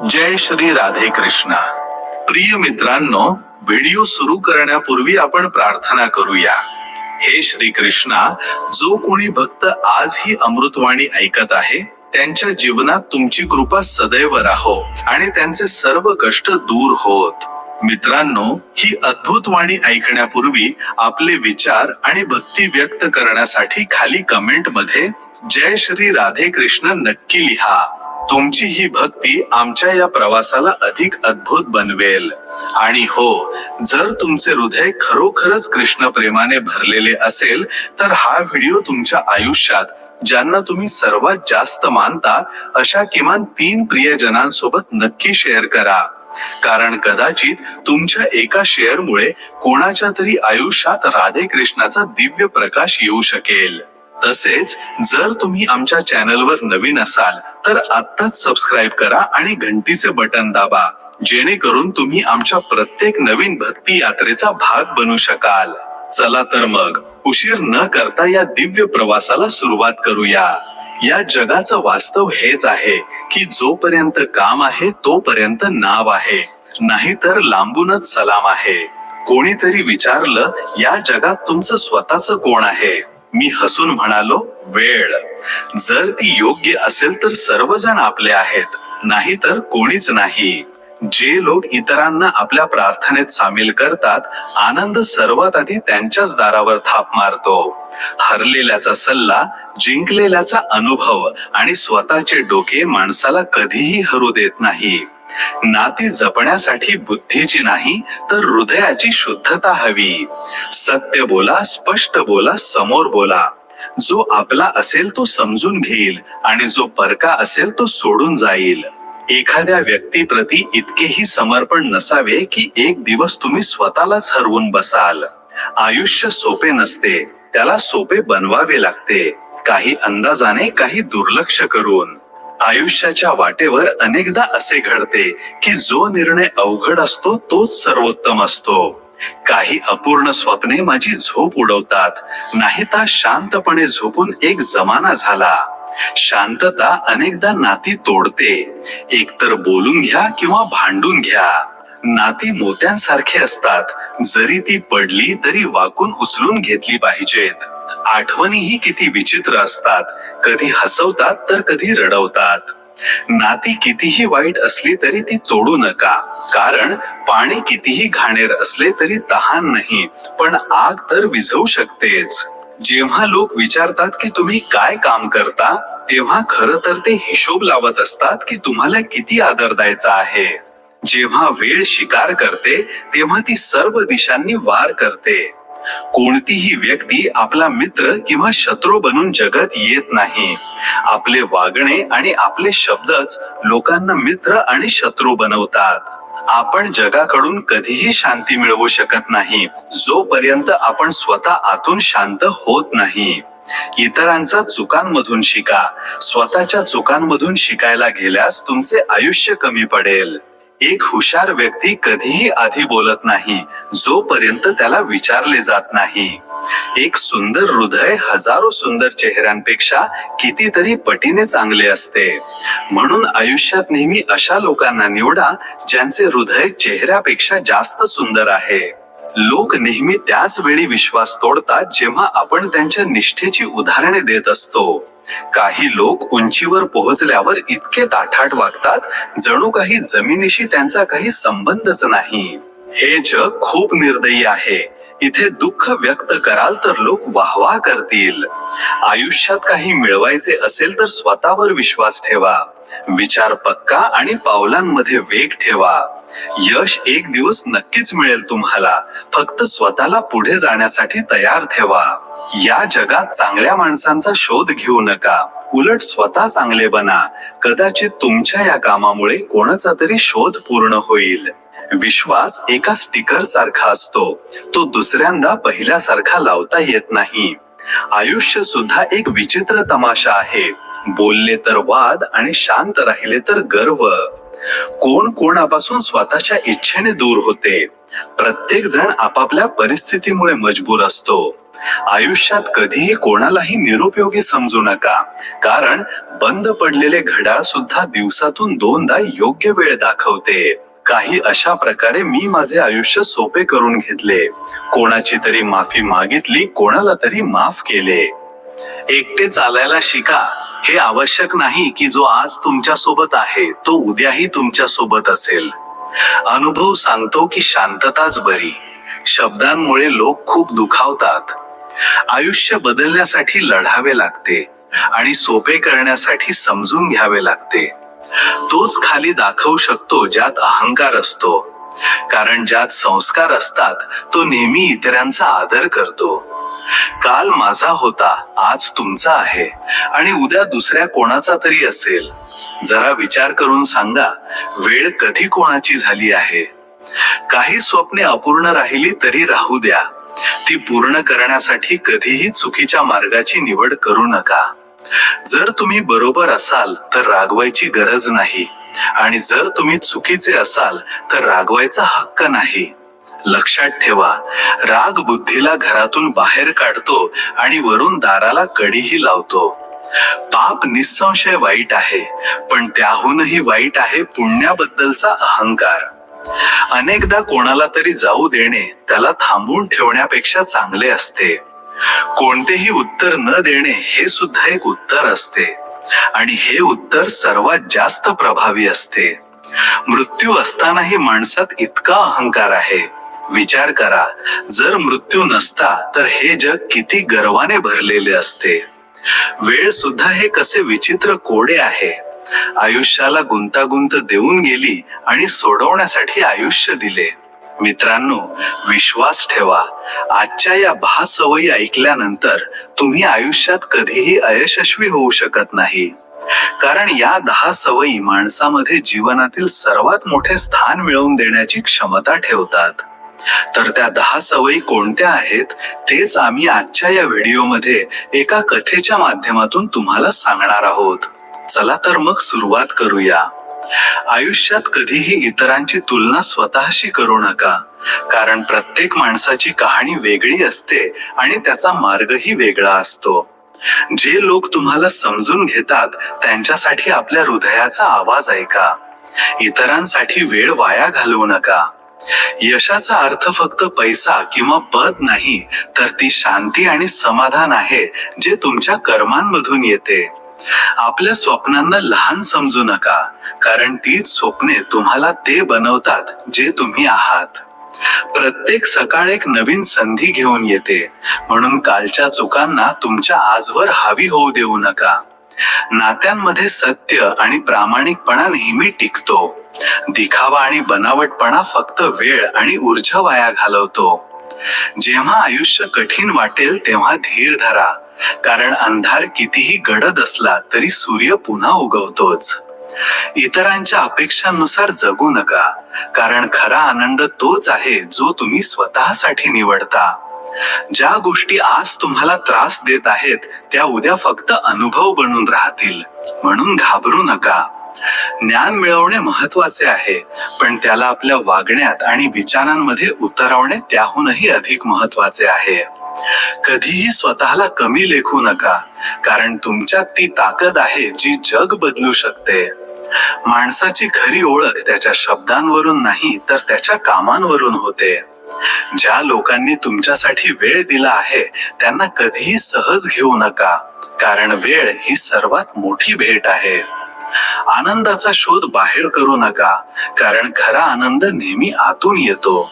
जय श्री राधे कृष्ण. प्रिय मित्रांनो, व्हिडिओ सुरू करण्यापूर्वी आपण प्रार्थना करूया. हे श्री कृष्णा, जो कोणी भक्त आज ही अमृतवाणी ऐकत आहे त्यांच्या जीवनात तुमची कृपा सदैव राहो आणि त्यांचे सर्व कष्ट दूर होत. मित्रांनो, ही अद्भुत वाणी ऐकण्यापूर्वी आपले विचार आणि भक्ती व्यक्त करण्यासाठी खाली कमेंट मध्ये जय श्री राधे कृष्ण नक्की लिहा. तुमची ही भक्ती आमच्या या प्रवासाला अधिक अद्भुत बनवेल. आणि हो, जर तुमचे हृदय खरोखरच कृष्ण प्रेमाने भरलेले असेल तर हा व्हिडिओ तुमच्या आयुष्यात ज्यांना तुम्ही सर्वात जास्त मानता अशा किमान 3 प्रियजनांसोबत नक्की शेअर करा. कारण कदाचित तुमच्या एका शेअरमुळे कोणाच्या तरी आयुष्यात राधे कृष्णाचा दिव्य प्रकाश येऊ शकेल. तसेच जर तुम्ही आमच्या चॅनलवर नवीन असाल तर आत्ताच सबस्क्राईब करा आणि घंटीचे बटन दाबा, जेणेकरून तुम्ही आमच्या प्रत्येक नवीन भक्ती यात्रेचा भाग बनू शकाल. चला तर मग उशीर न करता या दिव्य प्रवासाला सुरुवात करूया. या जगाचं वास्तव हेच आहे की जोपर्यंत काम आहे तोपर्यंत नाव आहे, नाहीतर लांबूनच सलाम आहे. कोणीतरी विचारलं, या जगात तुमचं स्वतःचं कोण आहे? मी हसून म्हणालो, वेळ. जर ती योग्य असेल तर सर्वजण आपले आहेत, नाही तर कोणीच नाही. जे लोक इतरांना आपल्या प्रार्थनेत सामील करतात, आनंद सर्वात आधी त्यांच्याच दारावर थाप मारतो. हरलेल्याचा सल्ला, जिंकलेल्याचा अनुभव आणि स्वतःचे डोके माणसाला कधीही हरू देत नाही. नाती जपण्यासाठी बुद्धीची नाही तर हृदयाची शुद्धता हवी. सत्य बोला, स्पष्ट बोला, समोर बोला. जो आपला असेल तो समजून घेईल आणि जो परका असेल तो सोडून जाईल. एखाद्या व्यक्तीप्रती इतकेही समर्पण नसावे की एक दिवस तुम्ही स्वतःलाच हरवून बसाल. आयुष्य सोपे नसते, त्याला सोपे बनवावे लागते. काही अंदाजाने, काही दुर्लक्ष करून. आयुष्याच्या वाटेवर अनेकदा असे घडते की जो निर्णय अवघड असतो तोच सर्वोत्तम असतो. काही अपूर्ण स्वप्ने माझी झोप उडवतात, नाही तर शांतपणे झोपून एक जमाना झाला. शांतता अनेकदा नाती तोडते. एकतर बोलून घ्या किंवा भांडून घ्या. नाती मोत्यांसारखे असतात, जरी ती पडली तरी वाकून उचलून घेतली पाहिजेत. आठवणीही किती विचित्र असतात, कधी हसवतात तर कधी रडवतात. नाती कितीही वाईट असली तरी ती तोडू नका, कारण पाणी कितीही घाणेर असले तरी तहान नाही, पण आग तर विझवू शकतेच. जेव्हा लोक विचारतात की तुम्ही काय काम करता, तेव्हा खरं तर ते हिशोब लावत असतात की तुम्हाला किती आदर द्यायचा आहे. जेव्हा वेळ शिकार करते तेव्हा ती सर्व दिशांनी वार करते. कोणतीही व्यक्ती आपला मित्र किंवा शत्रू बनून जगात येत नाही. आपले वागणे आणि आपले शब्दच लोकांना मित्र आणि शत्रू बनवतात. आपण जगाकडून कधीही शांती मिळवू शकत नाही जोपर्यंत आपण स्वतः आतून शांत होत नाही. इतरांच्या चुकांमधून शिका, स्वतःच्या चुकांमधून शिकायला गेल्यास तुमचे आयुष्य कमी पडेल. एक हुशार व्यक्ती कधीही आधी बोलत नाही जोपर्यंत त्याला विचारले जात नाही. एक सुंदर हृदय हजारो सुंदर चेहऱ्यांपेक्षा कितीतरी पटीने चांगले असते. म्हणून आयुष्यात नेहमी अशा लोकांना निवडा ज्यांचे हृदय चेहऱ्यापेक्षा जास्त सुंदर आहे. लोक नेहमी त्याच वेळी विश्वास तोडतात जेव्हा आपण त्यांच्या निष्ठेची उदाहरणे देत असतो. काही लोक उंचीवर पोहोचल्यावर इतके ताठाट वागतात जणू काही जमिनीशी त्यांचा काही संबंधच नाही. हे जग खूप निर्दयी आहे. इथे दुःख व्यक्त कराल तर लोक वाहवा करतील. आयुष्यात काही मिळवायचे असेल तर स्वतःवर विश्वास ठेवा. विचार पक्का आणि पावलांमध्ये वेग ठेवा. यश एक दिवस नक्कीच मिळेल तुम्हाला, फक्त स्वतःला पुढे जाण्यासाठी तयार ठेवा. या जगात चांगल्या माणसांचा शोध घेऊ नका, उलट स्वतः चांगले बना. कदाचित तुमच्या या कामामुळे कोणाचा तरी शोध पूर्ण होईल. विश्वास एका स्टिकर सारखा असतो, तो दुसऱ्यांदा पहिल्यासारखा लावता येत नाही. आयुष्य सुद्धा एक विचित्र तमाशा आहे. बोलले तर वाद आणि शांत राहिले तर गर्व. कोण कोणापासून स्वतःच्या इच्छेने दूर होते. प्रत्येक जण आपापल्या परिस्थितीमुळे मजबूर असतो. आयुष्यात कधीही कोणालाही निरुपयोगी समजू नका, कारण बंद पडलेले घड्याळ सुद्धा दिवसातून 2दा योग्य वेळ दाखवते. काही अशा प्रकारे मी माझे आयुष्य सोपे करून घेतले. कोणाची तरी माफी मागितली, कोणाला तरी माफ केले. एकटे चालायला शिका. हे आवश्यक नाही की जो आज तुमच्या सोबत आहे तो उद्याही तुमच्या सोबत असेल. अनुभव सांगतो की शांतताच बरी. शब्दांमुळे लोक खूप दुखावतात. आयुष्य बदलण्यासाठी लढावे लागते आणि सोपे करण्यासाठी समजून घ्यावे लागते. तोच खाली दाखवू शकतो ज्यात अहंकार असतो, कारण ज्यात संस्कार असतात तो नेहमी इतरांचा आदर करतो. काल माझा होता, आज तुमचा आहे आणि उद्या दुसऱ्या कोणाचा तरी असेल. जरा विचार करून सांगा, वेळ कधी कोणाची झाली आहे? काही स्वप्ने अपूर्ण राहिली तरी राहू द्या. ती पूर्ण करण्यासाठी कधीही चुकीच्या मार्गाची निवड करू नका. जर तुम्ही बरोबर असाल तर रागवायची गरज नाही, आणि जर तुम्ही चुकीचे असाल तर रागवायचा हक्क नाही. लक्षात ठेवा, राग बुद्धीला घरातून बाहेर काढतो आणि वरून दाराला कडीही लावतो. पाप निसंशय वाईट आहे, पण त्याहूनही वाईट आहे पुण्याबद्दलचा अहंकार. अनेकदा कोणाला तरी जाऊ देणे त्याला थांबवून ठेवण्यापेक्षा चांगले असते. कोणतेही उत्तर न देणे हे सुद्धा एक उत्तर असते, आणि हे उत्तर सर्वात जास्त प्रभावी असते. मृत्यू असतानाही माणसात इतका अहंकार आहे. विचार करा, जर मृत्यू नसता तर हे जग किती गर्वाने भरलेले असते. वेळ सुद्धा हे कसे विचित्र कोडे आहे. आयुष्याला गुंतागुंत देऊन गेली आणि सोडवण्यासाठी आयुष्य दिले. मित्रांनो, विश्वास ठेवा, आजच्या या 10 सवयी ऐकल्यानंतर तुम्ही आयुष्यात कधीही अयशस्वी होऊ शकत नाही. कारण या 10 सवयी माणसामध्ये जीवनातील सर्वात मोठे स्थान मिळवून देण्याची क्षमता ठेवतात. तर त्या 10 सवयी कोणत्या आहेत तेच आम्ही आजच्या या व्हिडिओमध्ये एका कथेच्या माध्यमातून तुम्हाला सांगणार आहोत. चला तर मग सुरुवात करूया. आयुष्यात कधीही इतरांची तुलना स्वतःशी करू नका, कारण प्रत्येक माणसाची कहाणी वेगळी असते आणि त्याचा मार्गही वेगळा असतो. जे लोक तुम्हाला समजून घेतात त्यांच्यासाठी आपल्या हृदयाचा आवाज ऐका. इतरांसाठी वेळ वाया घालवू नका. यशाचा अर्थ फक्त पैसा किंवा पद नाही, तर ती शांती आणि समाधान आहे जे तुमच्या कर्मांमधून येते. आपल्या स्वप्नांना लहान समजू नका, कारण तीच स्वप्ने तुम्हाला ते बनवतात जे तुम्ही आहात. प्रत्येक सकाळ एक नवीन संधी घेऊन येते, म्हणून कालच्या चुकांना तुमच्या आजवर हावी होऊ देऊ नका. नात्यांमध्ये सत्य आणि प्रामाणिकपणा नेहमी टिकतो. दिखावा आणि बनावटपणा फक्त वेळ आणि ऊर्जा वाया घालवतो. जेव्हा आयुष्य कठीण वाटेल तेव्हा धीर धरा, कारण अंधार कितीही गडद असला तरी सूर्य पुन्हा उगवतोच. इतरांच्या अपेक्षांनुसार जगू नका, कारण खरा आनंद तोच आहे जो तुम्ही स्वतःसाठी निवडता. ज्या गोष्टी आज तुम्हाला त्रास देत आहेत त्या उद्या फक्त अनुभव बनून राहतील, म्हणून घाबरू नका. ज्ञान मिळवणे महत्वाचे आहे, पण त्याला आपल्या वागण्यात आणि विचारांमध्ये उतरवणे त्याहूनही अधिक महत्वाचे आहे. कधीही स्वतःला कमी लेखू नका, कारण तुमच्यात ती ताकद आहे जी जग बदलू शकते. माणसाची खरी ओळख त्याच्या शब्दांवरून नाही तर त्याच्या कामांवरून होते. ज्या लोकांनी तुमच्यासाठी वेळ दिला आहे त्यांना कधीही सहज घेऊ नका, कारण वेळ ही सर्वात मोठी भेट आहे. आनंदाचा शोध बाहेर करू नका, कारण खरा आनंद नेहमी आतून येतो.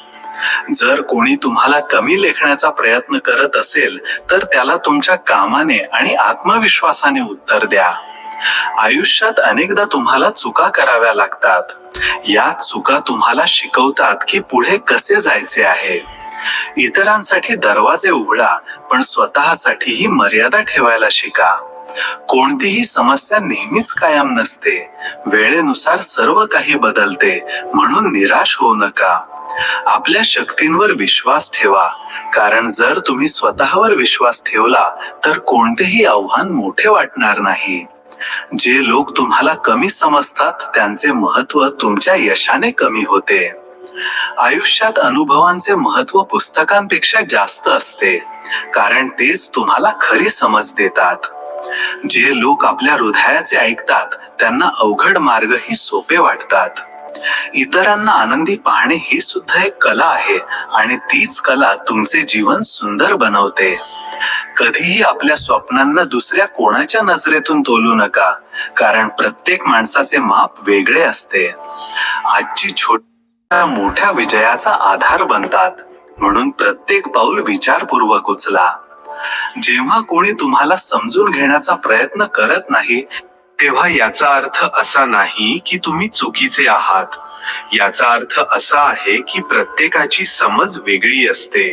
जर कोणी तुम्हाला कमी लेखण्याचा प्रयत्न करत असेल तर त्याला तुमच्या कामाने आणि आत्मविश्वासाने उत्तर द्या. आयुष्यात अनेकदा तुम्हाला चुका कराव्या लागतात. या चुका तुम्हाला शिकवतात की पुढे कसे जायचे आहे. इतरांसाठी दरवाजे उघडा, पण स्वतःसाठीही मर्यादा ठेवायला शिका. कोणतीही समस्या नेहमीच कायम नसते. वेळेनुसार सर्व काही बदलते, म्हणून निराश होऊ नका. आपल्या शक्तींवर विश्वास ठेवा, कारण जर तुम्ही स्वतःवर विश्वास ठेवला तर कोणतेही आव्हान मोठे वाटणार नाही. जे लोक तुम्हाला कमी समजतात त्यांचे महत्त्व तुमच्या यशाने कमी होते. आयुष्यात अनुभवांचे महत्त्व पुस्तकांपेक्षा जास्त असते, कारण तेच तुम्हाला खरी समज देतात. जे लोक आपल्या हृदयाचे ऐकतात त्यांना अवघड मार्गही सोपे वाटतात. इतरांना आनंदी पाहणे ही सुद्धा एक कला आहे, आणि तीच कला तुमचे जीवन सुंदर बनवते. कधीही आपल्या स्वप्नांना दुसऱ्या कोणाच्या नजरेतून तोलू नका, कारण प्रत्येक माणसाचे माप वेगळे असते. आजची छोट्या मोठ्या विजयाचा आधार बनतात, म्हणून प्रत्येक पाऊल विचारपूर्वक उचला. जेव्हा कोणी तुम्हाला समजून घेण्याचा प्रयत्न करत नाही, तेव्हा याचा अर्थ असा नाही की तुम्ही चुकीचे आहात. याचा अर्थ असा आहे की प्रत्येकाची समज वेगळी असते.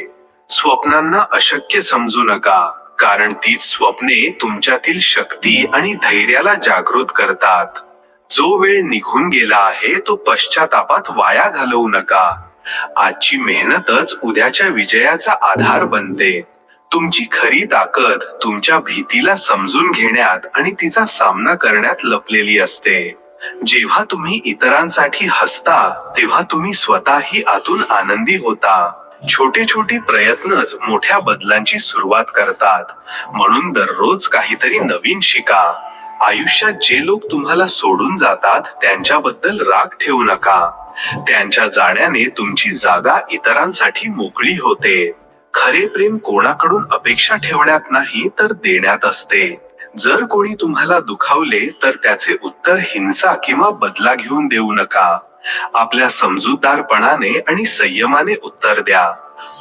स्वप्नांना अशक्य समजू नका, कारण तीच स्वप्ने तुमच्यातील शक्ती आणि धैर्याला जागृत करतात. जो वेळ निघून गेला आहे तो पश्चातापात वाया घालवू नका. आजची मेहनतच उद्याच्या विजयाचा आधार बनते. तुमची खरी ताकद तुमच्या भीतीला समजून घेण्यात आणि तिचा सामना करण्यात लपलेली असते. जेव्हा तुम्ही इतरांसाठी हसता तेव्हा तुम्ही स्वतःही आतून आनंदी होता. छोटे छोटे प्रयत्नच मोठ्या बदलांची सुरुवात करतात, म्हणून दररोज काहीतरी नवीन शिका. आयुष्यात जे लोक तुम्हाला सोडून जातात त्यांच्याबद्दल राग ठेवू नका. त्यांच्या जाण्याने तुमची जागा इतरांसाठी मोकळी होते. खरे प्रेम कोणाकडून अपेक्षा ठेवण्यात नाही तर देण्यात असते. जर कोणी तुम्हाला दुखावले तर त्याचे उत्तर हिंसा किंवा बदला घेऊन देऊ नका. आपल्या समजूतदारपणाने आणि संयमाने उत्तर द्या.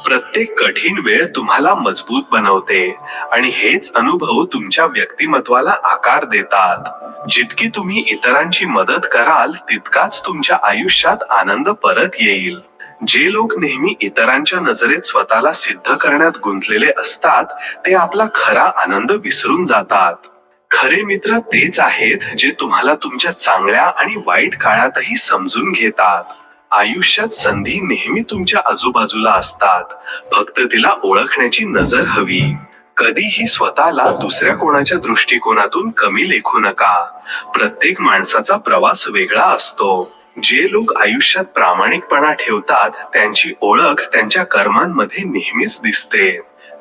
प्रत्येक कठीण वेळ तुम्हाला मजबूत बनवते, आणि हेच अनुभव तुमच्या व्यक्तिमत्वाला आकार देतात. जितकी तुम्ही इतरांची मदत कराल तितकाच तुमच्या आयुष्यात आनंद परत येईल. जे लोक नेहमी इतरांच्या नजरेत स्वतःला सिद्ध करण्यात गुंतलेले असतात ते आपला खरा आनंद विसरून जातात. खरे मित्र तेच आहेत जे तुम्हाला तुमच्या चांगल्या आणि वाईट काळातही समजून घेतात. आयुष्यात संधी नेहमी तुमच्या आजूबाजूला असतात, फक्त तिला ओळखण्याची नजर हवी. कधीही स्वतःला दुसऱ्या कोणाच्या दृष्टिकोनातून कमी लेखू नका. प्रत्येक माणसाचा प्रवास वेगळा असतो. जे लोक आयुष्यात प्रामाणिकपणा ठेवतात त्यांची ओळख त्यांच्या कर्मांमध्ये नेहमीच दिसते.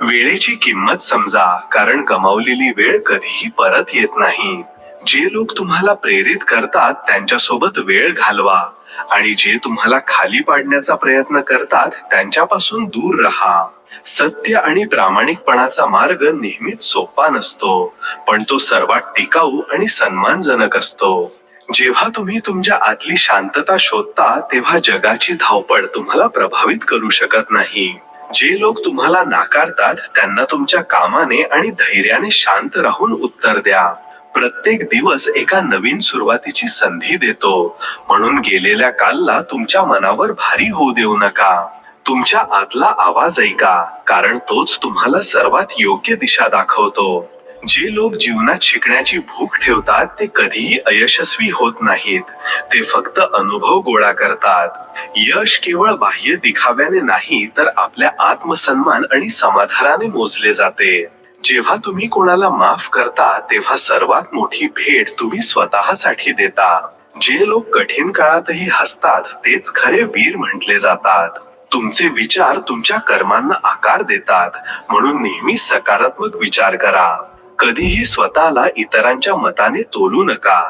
वेळेची किंमत समजा, कारण गमावलेली वेळ कधीही परत येत नाही. जे लोक तुम्हाला प्रेरित करतात त्यांच्यासोबत वेळ घालवा, आणि जे तुम्हाला खाली पाडण्याचा प्रयत्न करतात त्यांच्यापासून दूर राहा. सत्य आणि प्रामाणिकपणाचा मार्ग नेहमीच सोपा नसतो, पण तो सर्वात टिकाऊ आणि सन्मानजनक असतो. जेव्हा तुम्ही तुमच्या आतली शांतता शोधता तेव्हा जगाची धावपळ तुम्हाला प्रभावित करू शकत नाही. जे लोक तुम्हाला नाकारतात त्यांना तुमच्या कामाने आणि धैर्याने शांत राहून उत्तर द्या. प्रत्येक दिवस एका नवीन सुरुवातीची संधी देतो, म्हणून गेलेल्या कालला तुमच्या मनावर भारी होऊ देऊ नका. तुमच्या आतला आवाज ऐका, कारण तोच तुम्हाला सर्वात योग्य दिशा दाखवतो. जे लोक जीवनात शिकण्याची भूक ठेवतात ते कधीही अयशस्वी होत नाहीत. ते फक्त अनुभव गोळा करतात. यश केवळ बाह्य दिखाव्याने नाही तर आपल्या आत्मसन्मान आणि समाधानाने मोजले जाते. जेव्हा तुम्ही कोणाला माफ करता तेव्हा सर्वात मोठी भेट तुम्ही स्वतःसाठी देता. जे लोक कठीण काळातही हसतात तेच खरे वीर म्हटले जातात. तुमचे विचार तुमच्या कर्मांना आकार देतात, म्हणून नेहमी सकारात्मक विचार करा. कधीही स्वतःला इतरांच्या मताने तोलू नका.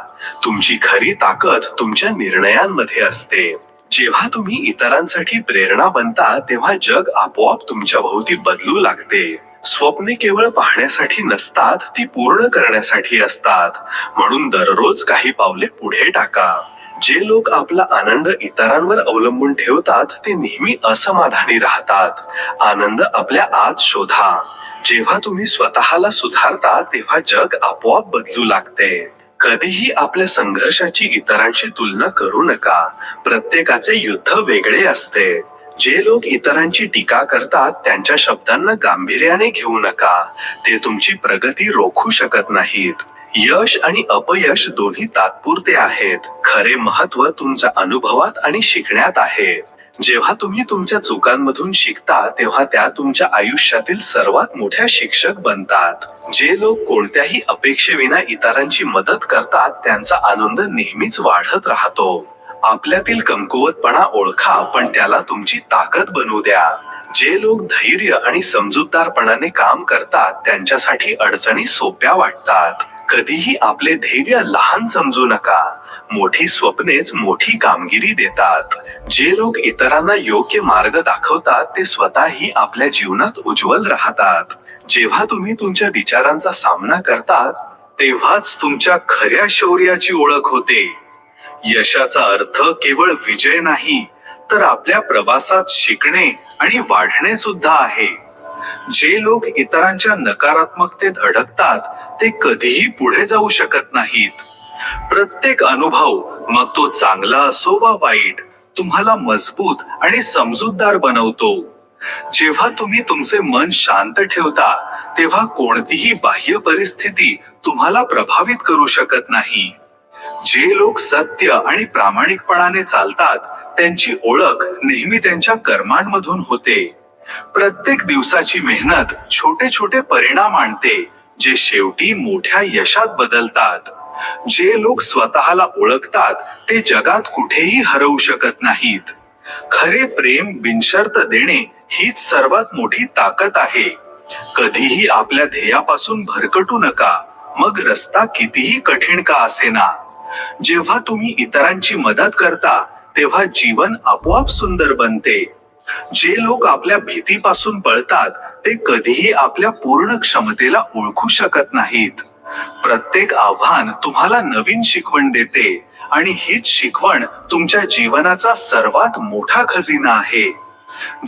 तुमची खरी ताकद तुमच्या निर्णयांमध्ये असते. जेव्हा तुम्ही इतरांसाठी प्रेरणा बनता तेव्हा जग आपोआप तुमच्या भोवती बदलू लागते. स्वप्ने केवळ पाहण्यासाठी नसतात, ती पूर्ण करण्यासाठी असतात. म्हणून दररोज काही पावले पुढे टाका. जे लोक आपला आनंद इतरांवर अवलंबून ठेवतात ते नेहमी असमाधानी राहतात. आनंद आपल्या आत शोधा. जेव्हा तुम्ही स्वतःला सुधारता तेव्हा जग आपोआप बदलू लागते. कधीही आपल्या संघर्षाची इतरांशी तुलना करू नका. प्रत्येकाचे युद्ध वेगळे असते. जे लोक इतरांची टीका करतात त्यांच्या शब्दांना गांभीर्याने घेऊ नका. ते तुमची प्रगती रोखू शकत नाहीत. यश आणि अपयश दोन्ही तात्पुरते आहेत. खरे महत्त्व तुमच्या अनुभवात आणि शिकण्यात आहे. जेव्हा तुम्ही तुमच्या चुकांमधून शिकता तेव्हा त्या तुमच्या आयुष्यातील सर्वात मोठ्या शिक्षक बनतात. जे लोक कोणत्याही अपेक्षेविना इतरांची मदत करतात त्यांचा आनंद नेहमीच वाढत राहतो. आपल्यातील कमकुवतपणा ओळखा, पण त्याला तुमची ताकद बनवू द्या. जे लोक धैर्य आणि समजूतदारपणाने काम करतात त्यांच्यासाठी अडचणी सोप्या वाटतात. कधीही आपले धैर्य लहान समजू नका. मोठी स्वप्नेच मोठी कामगिरी देतात. जे लोक इतरांना योग्य मार्ग दाखवतात ते स्वतःही आपल्या जीवनात उज्ज्वल राहतात. जेव्हा तुम्ही तुमच्या विचारांचा सामना करतात तेव्हाच तुमच्या खऱ्या शौर्याची ओळख होते. यशाचा अर्थ केवळ विजय नाही, तर आपल्या प्रवासात शिकणे आणि वाढणे सुद्धा आहे. जे लोक इतरांच्या नकारात्मकतेत अडकतात ते कधीही पुढे जाऊ शकत नाहीत. प्रत्येक अनुभव, मग तो चांगला असो वा वाईट, तुम्हाला मजबूत आणि समजूतदार बनवतो. जेव्हा तुम्ही तुमचे मन शांत ठेवता तेव्हा कोणतीही बाह्य परिस्थिती तुम्हाला प्रभावित करू शकत नाही. जे लोक सत्य आणि प्रामाणिकपणाने चालतात त्यांची ओळख नेहमी त्यांच्या कर्मांमधून होते. प्रत्येक दिवसाची मेहनत छोटे छोटे परिणाम आणते, जे शेवटी मोठ्या यशात बदलतात. जे लोक स्वतःला ओळखतात ते जगात कुठेही हरवू शकत नाहीत. खरे प्रेम बिनशर्त देणे हीच सर्वात मोठी ताकद आहे. कधीही आपल्या ध्येयापासून भरकटू नका, मग रस्ता कितीही कठीण का असेना. जेव्हा तुम्ही इतरांची मदत करता तेव्हा जीवन आपोआप सुंदर बनते. जे लोक आपल्या भीतीपासून पळतात ते कधीही आपल्या पूर्ण क्षमतेला ओळखू शकत नाहीत. प्रत्येक आव्हान तुम्हाला नवीन शिकवण देते आणि हीच शिकवण तुमच्या जीवनाचा सर्वात मोठा खजिना आहे.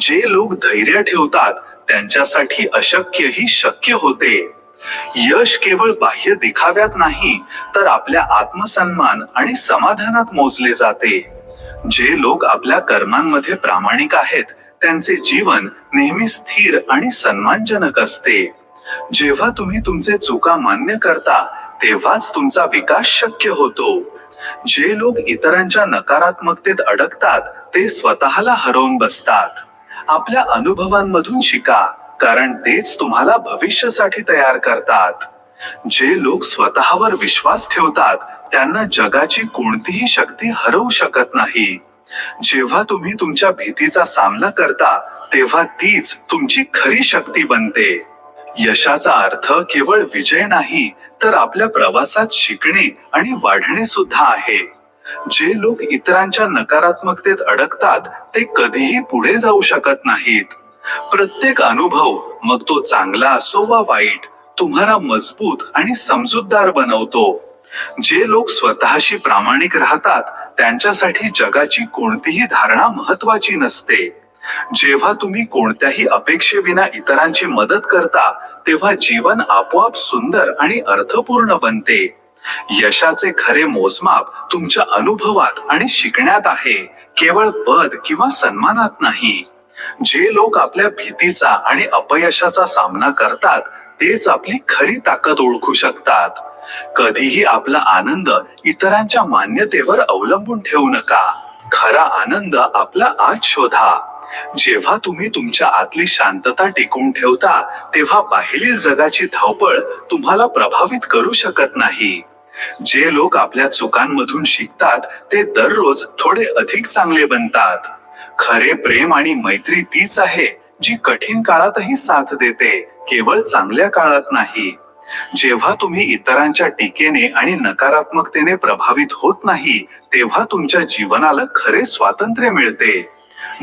जे लोक धैर्य ठेवतात त्यांच्यासाठी अशक्यही शक्य होते. यश केवळ बाह्य दिखाव्यात नाही, तर आपल्या आत्मसन्मान आणि समाधानात मोजले जाते. जे लोक आपल्या कर्मांमध्ये प्रामाणिक आहेत त्यांचे जीवन नेहमी स्थिर आणि सन्मानजनक असते. जेव्हा तुम्ही तुमचे चुका मान्य करता तेव्हाच तुमचा विकास शक्य होतो. जे लोक इतरांच्या नकारात्मकतेत अडकतात ते स्वतःला हरवून बसतात. आपल्या अनुभवांमधून शिका, कारण तेच तुम्हाला भविष्यासाठी तयार करतात. जे लोक स्वतःवर विश्वास ठेवतात त्यांना जगाची कोणतीही शक्ती हरवू शकत नाही. जेव्हा तुम्ही तुमच्या भीतीचा सामना करता तेव्हा तीच तुमची खरी शक्ती बनते. यशाचा अर्थ केवळ विजय नाही, तर आपल्या प्रवासात शिकणे आणि वाढणे सुद्धा आहे. जे लोक इतरांच्या नकारात्मकतेत अडकतात ते कधीही पुढे जाऊ शकत नाहीत. प्रत्येक अनुभव, मग तो चांगला असो वा वाईट, तुम्हाला मजबूत आणि समजूतदार बनवतो. जे लोक स्वतःशी प्रामाणिक राहतात त्यांच्यासाठी जगाची कोणतीही धारणा महत्वाची नसते. जेव्हा तुम्ही कोणत्याही अपेक्षेविना इतरांची मदत करता तेव्हा जीवन आपोआप सुंदर आणि अर्थपूर्ण बनते. यशाचे खरे मोजमाप तुमच्या अनुभवात आणि शिकण्यात आहे, केवळ पद किंवा सन्मानात नाही. जे लोक आपल्या भीतीचा आणि अपयशाचा सामना करतात तेच आपली खरी ताकद ओळखू शकतात. कधीही आपला आनंद इतरांच्या मान्यतेवर अवलंबून ठेवू नका. खरा आनंद आपला आत शोधा. जेव्हा तुम्ही तुमच्या आतली शांतता टिकवून ठेवता तेव्हा बाहेरील जगाची धावपळ तुम्हाला प्रभावित करू शकत नाही. जे लोक आपल्या चुकांमधून शिकतात ते दररोज थोडे अधिक चांगले बनतात. खरे प्रेम आणि मैत्री तीच आहे जी कठीण काळातही साथ देते, केवळ चांगल्या काळात नाही. जेव्हा तुम्ही इतरांच्या टीकेने आणि नकारात्मकतेने प्रभावित होत नाही तेव्हा तुमच्या जीवनाला खरे स्वातंत्र्य मिळते.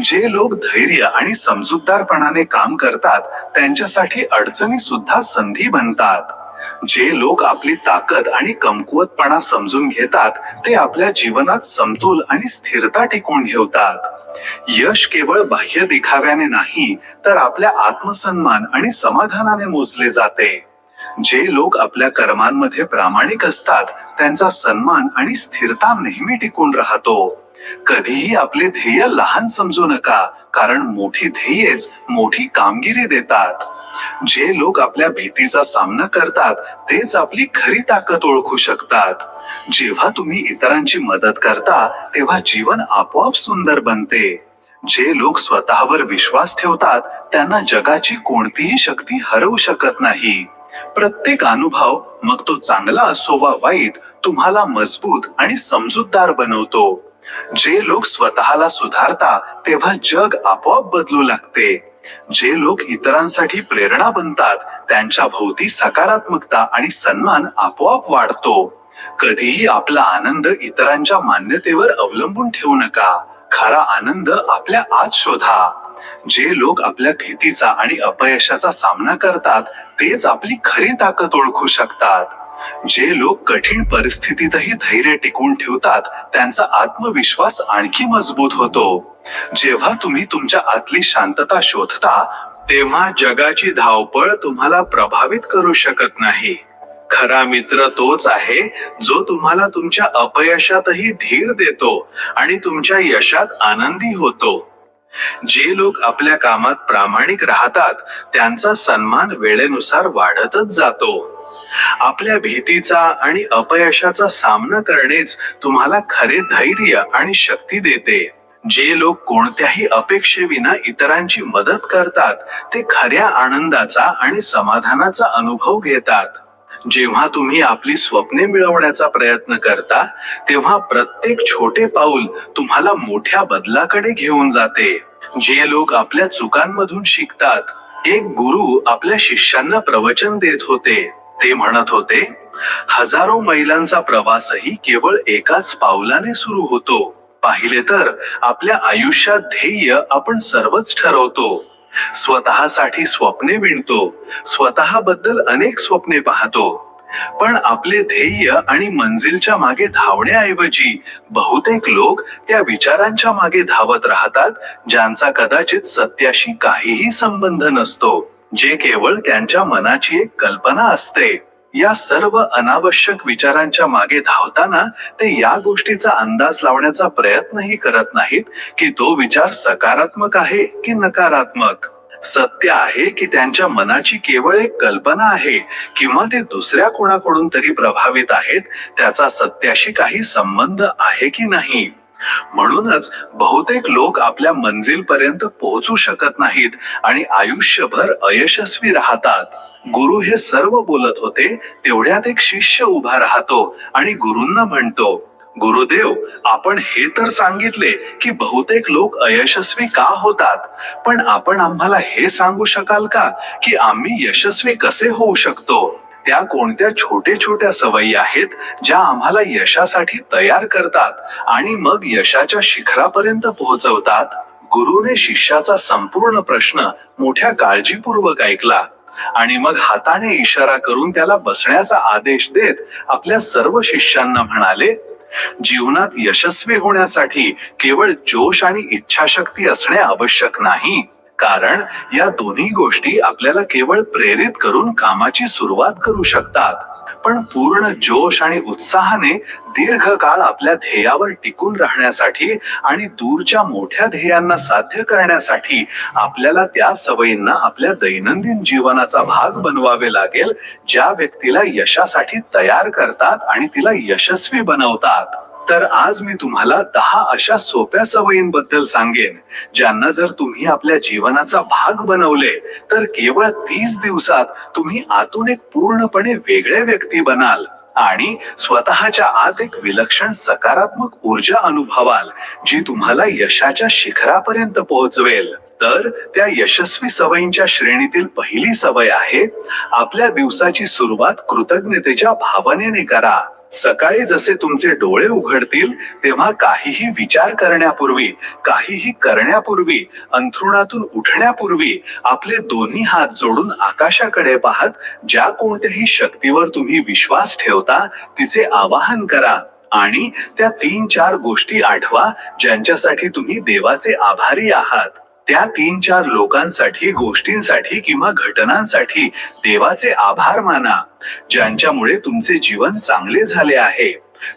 जे लोक धैर्य आणि समजूतदारपणाने काम करतात त्यांच्यासाठी अडचणी सुद्धा संधी बनतात. जे लोक आपली ताकद आणि कमकुवतपणा समजून घेतात ते आपल्या जीवनात समतोल आणि स्थिरता टिकवून ठेवतात. यश केवळ बाह्य दिखाव्याने नाही, तर आपल्या आत्मसन्मान आणि समाधानाने मोजले जाते. जे लोक आपल्या कर्मांमध्ये प्रामाणिक असतात त्यांचा सन्मान आणि स्थिरता नेहमी टिकून राहतो. कधीही आपले ध्येय लहान समजू नका, कारण मोठी ध्येयच मोठी कामगिरी देतात. जे लोक आपल्या भीतीचा सामना करतात तेच आपली खरी ताकद ओळखू शकतात. जेव्हा तुम्ही इतरांची मदत करता तेव्हा जीवन आपोआप सुंदर बनते. जे लोक स्वतःवर विश्वास ठेवतात त्यांना जगाची कोणतीही शक्ती हरवू शकत नाही. प्रत्येक अनुभव, मग तो चांगला असो वा वाईट, तुम्हाला मजबूत आणि समजूतदार बनवतो. जे लोक स्वतःला सुधारता तेव्हा जग आपोआप बदलू लागते. जे लोक इतरांसाठी प्रेरणा बनतात त्यांच्या भोवती सकारात्मकता आणि सन्मान आपोआप वाढतो. कधीही आपला आनंद इतरांच्या मान्यतेवर अवलंबून ठेवू नका. खरा आनंद आपल्या आत शोधा. जे लोक आपल्या भीतीचा आणि अपयशाचा सामना करतात तेच आपली खरी ताकद ओळखू शकतात. जे लोक कठीण परिस्थितीतही धैर्य टिकवून ठेवतात त्यांचा आत्मविश्वास आणखी मजबूत होतो. जेव्हा तुम्ही तुमच्या आतली शांतता शोधता तेव्हा जगाची धावपळ तुम्हाला प्रभावित करू शकत नाही. खरा मित्र तोच आहे जो तुम्हाला तुमच्या अपयशातही धीर देतो आणि तुमच्या यशात आनंदी होतो. जे लोक आपल्या कामात प्रामाणिक राहतात त्यांचा सन्मान वेळेनुसार वाढतच जातो. आपल्या भीतीचा आणि अपयशाचा सामना करणेच तुम्हाला खरे धैर्य आणि शक्ती देते. जे लोक कोणत्याही अपेक्षेविना इतरांची मदत करतात ते खऱ्या आनंदाचा आणि समाधानाचा अनुभव घेतात. जेव्हा तुम्ही आपली स्वप्ने मिळवण्याचा प्रयत्न करता तेव्हा प्रत्येक छोटे पाऊल तुम्हाला मोठ्या बदलाकडे घेऊन जाते. जे लोक आपल्या चुकांमधून शिकतात. एक गुरु आपल्या शिष्यांना प्रवचन देत होते. ते म्हणत होते, हजारो मैलांचा प्रवासही केवळ एकाच पावलाने सुरू होतो. पाहिले तर आपल्या आयुष्यात ध्येय आपण सर्वच ठरवतो. स्वतःसाठी स्वप्ने विणतो. स्वतःबद्दल अनेक स्वप्ने पाहतो. पण आपले ध्येय आणि मंजिलच्या मागे धावण्याऐवजी बहुतेक लोक त्या विचारांच्या मागे धावत राहतात ज्यांचा कदाचित सत्याशी काहीही संबंध नसतो, जे केवळ त्यांच्या मनाची एक कल्पना असते. या सर्व अनावश्यक विचारांच्या मागे धावताना ते या गोष्टीचा अंदाज लावण्याचा प्रयत्नही करत नाहीत की तो विचार सकारात्मक आहे की नकारात्मक, सत्य आहे की त्यांच्या मनाची केवळ एक कल्पना आहे किंवा ते दुसऱ्या कोणाकडून तरी प्रभावित आहेत, त्याचा सत्याशी काही संबंध आहे की नाही. म्हणूनच बहुतेक लोक आपल्या मंजिलपर्यंत पोहोचू शकत नाहीत आणि आयुष्यभर अयशस्वी राहतात. गुरु हे सर्व बोलत होते तेवढ्यात एक शिष्य उभा राहतो आणि गुरूंना म्हणतो, गुरुदेव, आपण हे तर सांगितले की बहुतेक लोक अयशस्वी का होतात, पण आपण आम्हाला हे सांगू शकाल का की आम्ही यशस्वी कसे होऊ शकतो? त्या कोणत्या छोट्या छोट्या सवयी आहेत ज्या आम्हाला यशासाठी तयार करतात आणि मग यशाच्या शिखरापर्यंत पोहोचवतात? गुरुने शिष्याचा संपूर्ण प्रश्न मोठ्या काळजीपूर्वक ऐकला आणि मग हाताने इशारा करून त्याला बसण्याचा आदेश देत आपल्या सर्व शिष्यांना म्हणाले, जीवनात यशस्वी होण्यासाठी केवळ जोश आणि इच्छाशक्ती असणे आवश्यक नाही, कारण या दोन्ही गोष्टी आपल्याला केवळ प्रेरित करून कामाची सुरुवात करू शकतात. पण पूर्ण जोश आणि उत्साहाने दीर्घकाळ आपल्या ध्येयावर टिकून राहण्यासाठी आणि दूरच्या मोठ्या ध्येयांना साध्य करण्यासाठी आपल्याला त्या सवयींना आपल्या दैनंदिन जीवनाचा भाग बनवावे लागेल, ज्या व्यक्तीला यशासाठी तयार करतात आणि तिला यशस्वी बनवतात. तर आज मी तुम्हाला 10 अशा सोप्या सवयींबद्दल सांगेन ज्यांना जर तुम्ही आपल्या जीवनाचा भाग बनवले तर केवळ 30 दिवसात तुम्ही आतून एक पूर्णपणे वेगळे व्यक्ती बनाल आणि स्वतःच्या आत एक विलक्षण सकारात्मक ऊर्जा अनुभवाल, जी तुम्हाला यशाच्या शिखरापर्यंत पोहोचवेल. तर त्या यशस्वी सवयींच्या श्रेणीतील पहिली सवय आहे, आपल्या दिवसाची सुरुवात कृतज्ञतेच्या भावनेने करा. सकाळी जसे तुमचे डोळे उघडतील तेव्हा काहीही विचार करण्यापूर्वी, काहीही करण्यापूर्वी, अंथरुणातून उठण्यापूर्वी आपले दोन्ही हात जोडून आकाशाकडे पाहत ज्या कोणत्याही शक्तीवर तुम्ही विश्वास ठेवता तिचे आवाहन करा आणि त्या 3-4 गोष्टी आठवा ज्यांच्यासाठी तुम्ही देवाचे आभारी आहात. त्या 3-4 लोकांसाठी, गोष्टींसाठी किंवा घटनांसाठी देवाचे आभार माना ज्यांच्यामुळे तुमचे जीवन चांगले झाले आहे,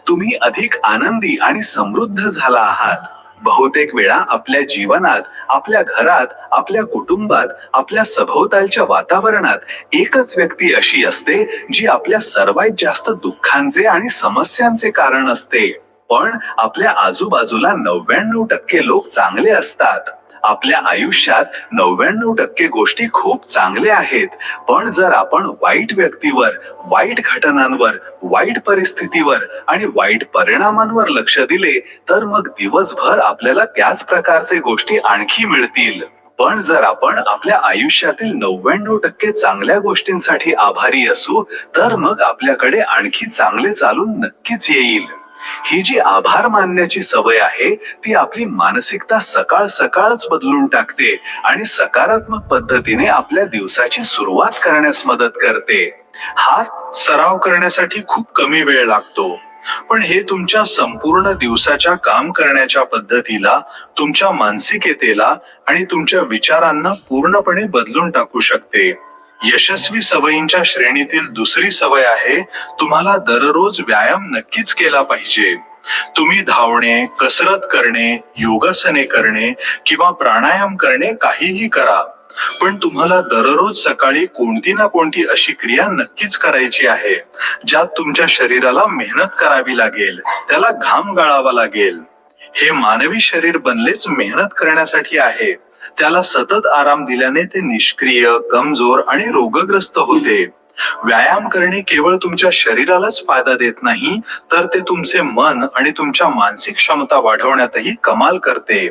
तुम्ही अधिक आनंदी आणि समृद्ध झाला आहात. बहुतेक वेळा आपल्या जीवनात, आपल्या घरात, आपल्या कुटुंबात, आपल्या सभोवतालच्या वातावरणात एकच व्यक्ती अशी असते जी आपल्या सर्वात जास्त दुःखांचे आणि समस्यांचे कारण असते. पण आपल्या आजूबाजूला 99% लोक चांगले असतात. आपल्या आयुष्यात 99% गोष्टी खूप चांगल्या आहेत, पण जर आपण वाईट व्यक्तीवर, वाईट घटनांवर, वाईट परिस्थितीवर आणि वाईट परिणामांवर लक्ष दिले तर मग दिवसभर आपल्याला त्याच प्रकारचे गोष्टी आणखी मिळतील. पण जर आपण आपल्या आयुष्यातील 99% चांगल्या गोष्टींसाठी आभारी असू तर मग आपल्याकडे आणखी चांगले चालून नक्कीच येईल. ही जी आभार मानण्याची सवय आहे ती आपली मानसिकता सकाळ सकाळच बदलून टाकते आणि सकारात्मक पद्धतीने आपल्या दिवसाची सुरुवात करण्यास मदत करते. हा सराव करण्यासाठी खूप कमी वेळ लागतो, पण हे तुमच्या संपूर्ण दिवसाच्या काम करण्याच्या पद्धतीला, तुमच्या मानसिकतेला आणि तुमच्या विचारांना पूर्णपणे बदलून टाकू शकते. यशस्वी सवयींच्या श्रेणीतील दुसरी सवय आहे, तुम्हाला दररोज व्यायाम नक्कीच केला पाहिजे. तुम्ही धावणे, कसरत करणे, योगासने करणे किंवा प्राणायाम करणे काहीही करा, पण तुम्हाला दररोज सकाळी कोणती ना कोणती अशी क्रिया नक्कीच करायची आहे ज्यात तुमच्या शरीराला मेहनत करावी लागेल, त्याला घाम गाळावा लागेल. हे मानवी शरीर बनलेच मेहनत करण्यासाठी आहे. त्याला सतत आराम दिल्याने ते निष्क्रिय, कमजोर आणि रोगग्रस्त होते. व्यायाम करणे केवळ तुमच्या शरीरालाच फायदा देत नाही, तर ते तुमचे मन आणि तुमच्या मानसिक क्षमता वाढवण्यातही कमाल करते.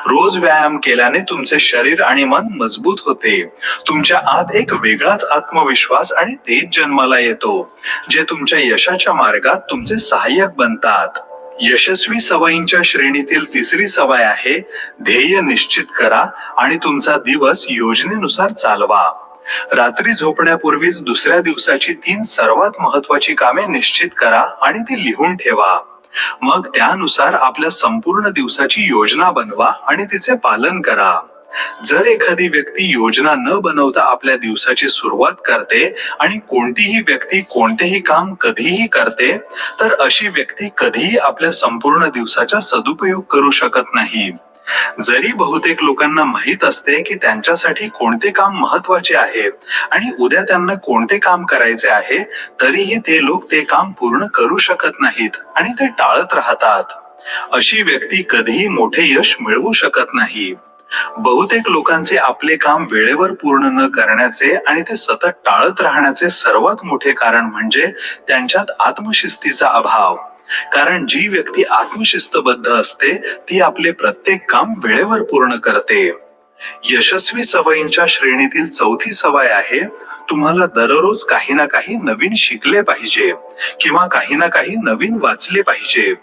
रोज व्यायाम केल्याने तुमचे शरीर आणि मन मजबूत होते. तुमच्या आत एक वेगळाच आत्मविश्वास आणि तेज जन्माला येतो, जे तुमच्या यशाच्या मार्गात तुमचे सहाय्यक बनतात. यशस्वी सवयींच्या श्रेणीतील तिसरी सवय आहे, ध्येय निश्चित करा आणि तुमचा दिवस योजनेनुसार चालवा. रात्री झोपण्यापूर्वीच दुसऱ्या दिवसाची 3 सर्वात महत्वाची कामे निश्चित करा आणि ती लिहून ठेवा. मग त्यानुसार आपल्या संपूर्ण दिवसाची योजना बनवा आणि तिचे पालन करा. जर एखादी व्यक्ती योजना न बनवता आपल्या दिवसाची सुरुवात करते आणि कोणतीही व्यक्ती कोणतेही काम कधीही करते, तर अशी व्यक्ती कधीही आपल्या संपूर्ण दिवसाचा सदुपयोग करू शकत नाही. जरी बहुतेक लोकांना माहित असते की त्यांच्यासाठी कोणते काम महत्वाचे आहे आणि उद्या त्यांना कोणते काम करायचे आहे, तरीही ते लोक ते काम पूर्ण करू शकत नाहीत आणि ते टाळत राहतात. अशी व्यक्ती कधीही मोठे यश मिळवू शकत नाही. बहुतेक लोकांचे आपले काम वेळेवर पूर्ण न करण्याचे आणि ते सतत टाळत राहण्याचे सर्वात मोठे कारण म्हणजे त्यांच्यात आत्मशिस्तीचा अभाव. कारण जी व्यक्ती आत्मशिस्तबद्ध असते ती आपले प्रत्येक काम वेळेवर पूर्ण करते. यशस्वी सवयींच्या श्रेणीतील चौथी सवय आहे, तुम्हाला दररोज काही ना काही नवीन शिकले पाहिजे किंवा काही ना काही नवीन वाचले पाहिजे.